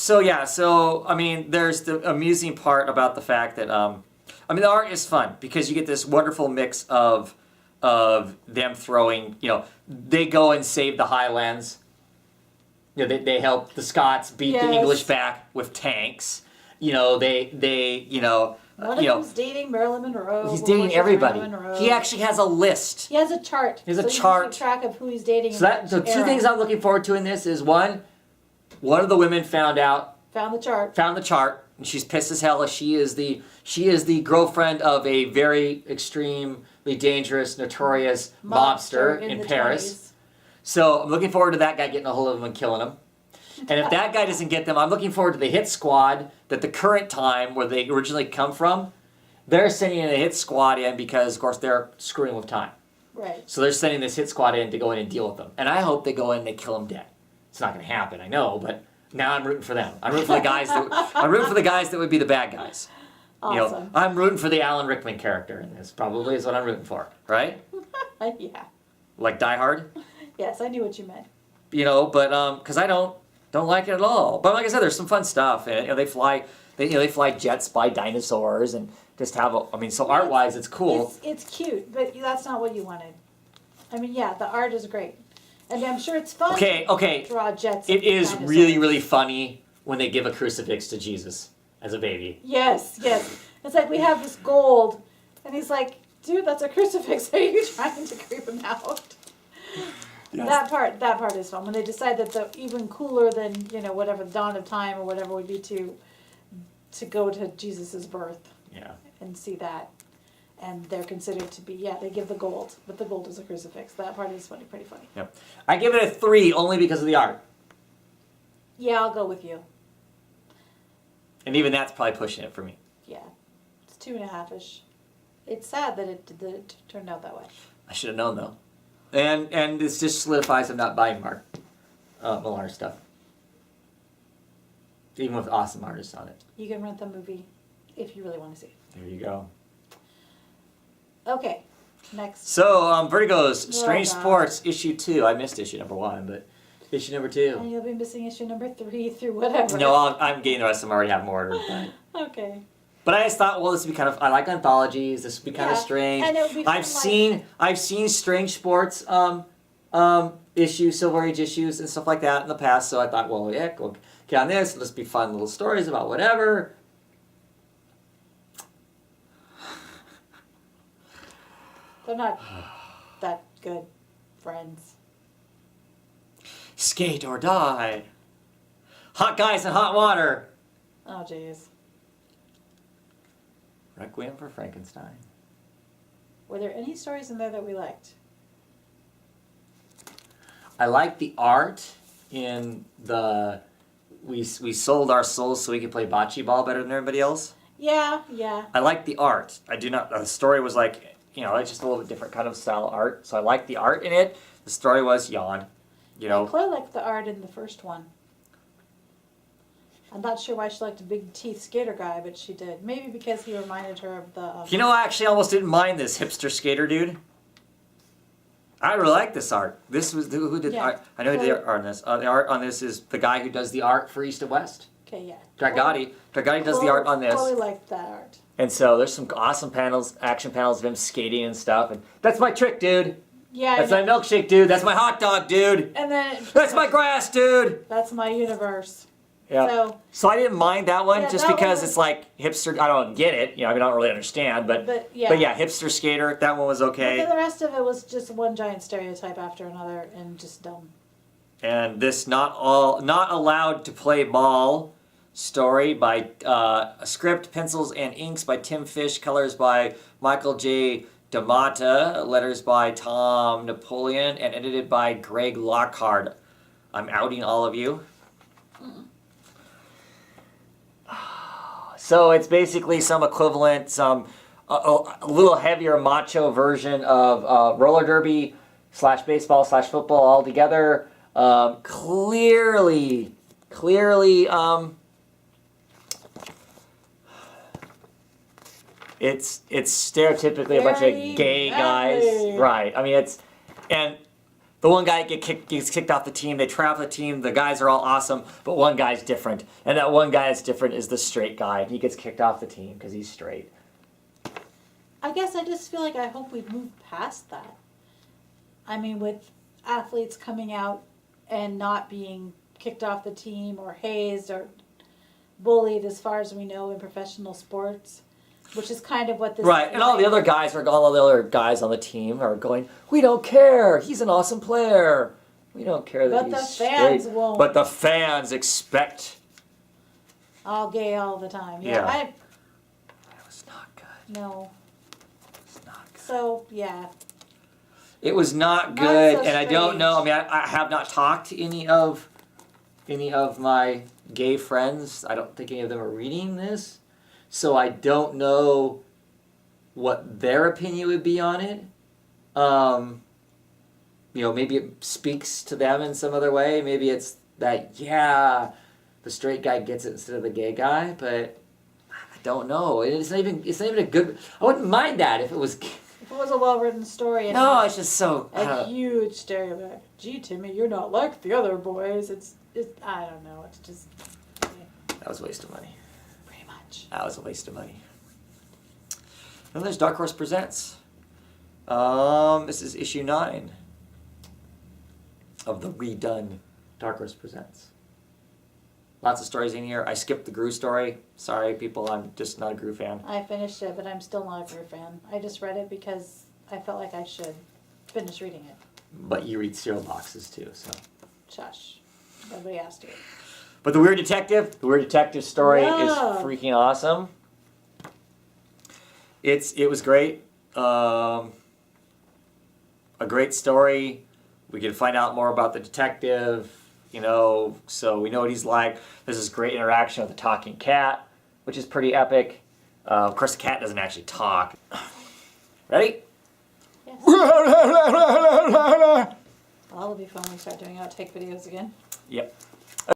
[SPEAKER 1] I mean, there's the amusing part about the fact that the art is fun because you get this wonderful mix of them throwing, they go and save the Highlands. They help the Scots beat the English back with tanks.
[SPEAKER 2] One of them's dating Marilyn Monroe.
[SPEAKER 1] He's dating everybody.
[SPEAKER 2] Monroe.
[SPEAKER 1] He actually has a list.
[SPEAKER 2] He has a chart.
[SPEAKER 1] He has a
[SPEAKER 2] so
[SPEAKER 1] chart.
[SPEAKER 2] You can keep track of who he's dating.
[SPEAKER 1] So 2 things I'm looking forward to in this is one of the women found the chart, and she's pissed as hell. She is the girlfriend of a very extremely dangerous, notorious mobster in Paris.
[SPEAKER 2] 20s.
[SPEAKER 1] So I'm looking forward to that guy getting a hold of him and killing him. And if that guy doesn't get them, I'm looking forward to the hit squad that the current time where they originally come from, they're sending in a hit squad in because, of course, they're screwing with time.
[SPEAKER 2] Right.
[SPEAKER 1] So they're sending this hit squad in to go in and deal with them. And I hope they go in and they kill them dead. It's not going to happen, I know, but now I'm rooting for them. I'm rooting for the guys that would be the bad guys.
[SPEAKER 2] Awesome.
[SPEAKER 1] I'm rooting for the Alan Rickman character in this. Probably is what I'm rooting for, right?
[SPEAKER 2] Yeah.
[SPEAKER 1] Like Die Hard.
[SPEAKER 2] Yes, I knew what you meant.
[SPEAKER 1] But because I don't like it at all. But like I said, there's some fun stuff. And they fly jets by dinosaurs and just have so art wise it's cool.
[SPEAKER 2] It's cute, but that's not what you wanted. I mean, yeah, the art is great. And I'm sure it's fun to draw jets.
[SPEAKER 1] It
[SPEAKER 2] and
[SPEAKER 1] is
[SPEAKER 2] dinosaurs.
[SPEAKER 1] really, really funny when they give a crucifix to Jesus as a baby.
[SPEAKER 2] Yes. It's like we have this gold, and he's like, dude, that's a crucifix. Are you trying to creep him out?
[SPEAKER 1] Yes.
[SPEAKER 2] That part is fun. When they decide that the even cooler than, whatever the dawn of time or whatever would be to go to Jesus' birth.
[SPEAKER 1] Yeah.
[SPEAKER 2] And see that. And they're considered to be, they give the gold, but the gold is a crucifix. That part is pretty funny.
[SPEAKER 1] Yep. I give it a 3 only because of the art.
[SPEAKER 2] Yeah, I'll go with you.
[SPEAKER 1] And even that's probably pushing it for me.
[SPEAKER 2] Yeah. It's 2.5-ish. It's sad that it turned out that way.
[SPEAKER 1] I should have known though. And this just solidifies I'm not buying Mark Millar stuff. Even with awesome artists on it.
[SPEAKER 2] You can rent the movie if you really want to see it.
[SPEAKER 1] There you go.
[SPEAKER 2] Okay, next.
[SPEAKER 1] So, Vertigo's Strange
[SPEAKER 2] God.
[SPEAKER 1] Sports, issue 2. I missed issue number 1, but issue number 2.
[SPEAKER 2] And you'll be missing issue number 3 through whatever.
[SPEAKER 1] No, I'm getting the rest of them. I already have them ordered.
[SPEAKER 2] Okay.
[SPEAKER 1] But I just thought, well, this would be kind of. I like anthologies. This would be kind of strange.
[SPEAKER 2] And it would be
[SPEAKER 1] I've seen Strange Sports issues, Silver Age issues, and stuff like that in the past. So I thought, well, yeah, get on this. It'll just be fun little stories about whatever.
[SPEAKER 2] They're not that good friends.
[SPEAKER 1] Skate or die. Hot guys in hot water.
[SPEAKER 2] Oh, jeez.
[SPEAKER 1] Requiem for Frankenstein.
[SPEAKER 2] Were there any stories in there that we liked?
[SPEAKER 1] I like the art in the we sold our souls so we could play bocce ball better than everybody else.
[SPEAKER 2] Yeah, yeah.
[SPEAKER 1] I like the art. I do not. The story was like, it's just a little bit different kind of style of art. So I like the art in it. The story was yawn.
[SPEAKER 2] Chloe liked the art in the first one. I'm not sure why she liked a big teeth skater guy, but she did. Maybe because he reminded her of the.
[SPEAKER 1] I actually almost didn't mind this hipster skater dude. I really like this art. This was who did the art. I know who did the art on this. The art on this is the guy who does the art for East and West.
[SPEAKER 2] Okay, yeah.
[SPEAKER 1] Dragati does the art on this.
[SPEAKER 2] Chloe liked that art.
[SPEAKER 1] And so there's some awesome panels, action panels of him skating and stuff. And that's my trick, dude.
[SPEAKER 2] Yeah.
[SPEAKER 1] That's my milkshake, dude. That's my hot dog, dude.
[SPEAKER 2] And then.
[SPEAKER 1] That's my grass, dude.
[SPEAKER 2] That's my universe.
[SPEAKER 1] Yeah. So I didn't mind that one just
[SPEAKER 2] that
[SPEAKER 1] because
[SPEAKER 2] one,
[SPEAKER 1] it's like hipster. I don't get it. I don't really understand. But yeah, hipster skater. That one was okay.
[SPEAKER 2] But the rest of it was just one giant stereotype after another and just dumb.
[SPEAKER 1] And this not allowed to play ball story by a script, pencils and inks by Tim Fish, colors by Michael J. D'Amata, letters by Tom Napoleon, and edited by Greg Lockhart. I'm outing all of you. So it's basically some equivalent, a little heavier macho version of roller derby / baseball / football all together. Clearly, it's stereotypically a bunch of gay guys, right? I mean, and the one guy gets kicked off the team. They trap the team. The guys are all awesome, but one guy's different. And that one guy that's different is the straight guy. And he gets kicked off the team because he's straight.
[SPEAKER 2] I guess I just feel like I hope we've moved past that. I mean, with athletes coming out and not being kicked off the team or hazed or bullied as far as we know in professional sports. Which is kind of what this
[SPEAKER 1] right,
[SPEAKER 2] is
[SPEAKER 1] and all the other guys on the team are going, we don't care, he's an awesome player. We don't care that he's straight. But the fans won't. But the fans expect.
[SPEAKER 2] All gay all the time.
[SPEAKER 1] Yeah. It was not good.
[SPEAKER 2] No.
[SPEAKER 1] It was not good.
[SPEAKER 2] So, yeah.
[SPEAKER 1] It was not good, and I don't know, I mean, I have not talked to any of my gay friends. I don't think any of them are reading this. So I don't know what their opinion would be on it. Maybe it speaks to them in some other way. Maybe it's that, the straight guy gets it instead of the gay guy, but I don't know. It's not even a good. I wouldn't mind that if it was.
[SPEAKER 2] If it was a well-written story.
[SPEAKER 1] No, it's just so.
[SPEAKER 2] A huge stereotype. Gee, Timmy, you're not like the other boys. It's. I don't know. It's just. Yeah.
[SPEAKER 1] That was a waste of money.
[SPEAKER 2] That
[SPEAKER 1] was a waste of money. Then there's Dark Horse Presents. This is issue 9 of the redone Dark Horse Presents. Lots of stories in here. I skipped the Gru story. Sorry, people, I'm just not a Gru fan.
[SPEAKER 2] I finished it, but I'm still not a Gru fan. I just read it because I felt like I should finish reading it.
[SPEAKER 1] But you read cereal boxes too, so.
[SPEAKER 2] Shush. Nobody asked you.
[SPEAKER 1] But the Weird Detective story is freaking awesome. It was great. A great story. We can find out more about the detective, so we know what he's like. There's this great interaction with the talking cat, which is pretty epic. Of course, the cat doesn't actually talk. Ready?
[SPEAKER 2] Yes. That'll be fun when we start doing outtake videos again.
[SPEAKER 1] Yep.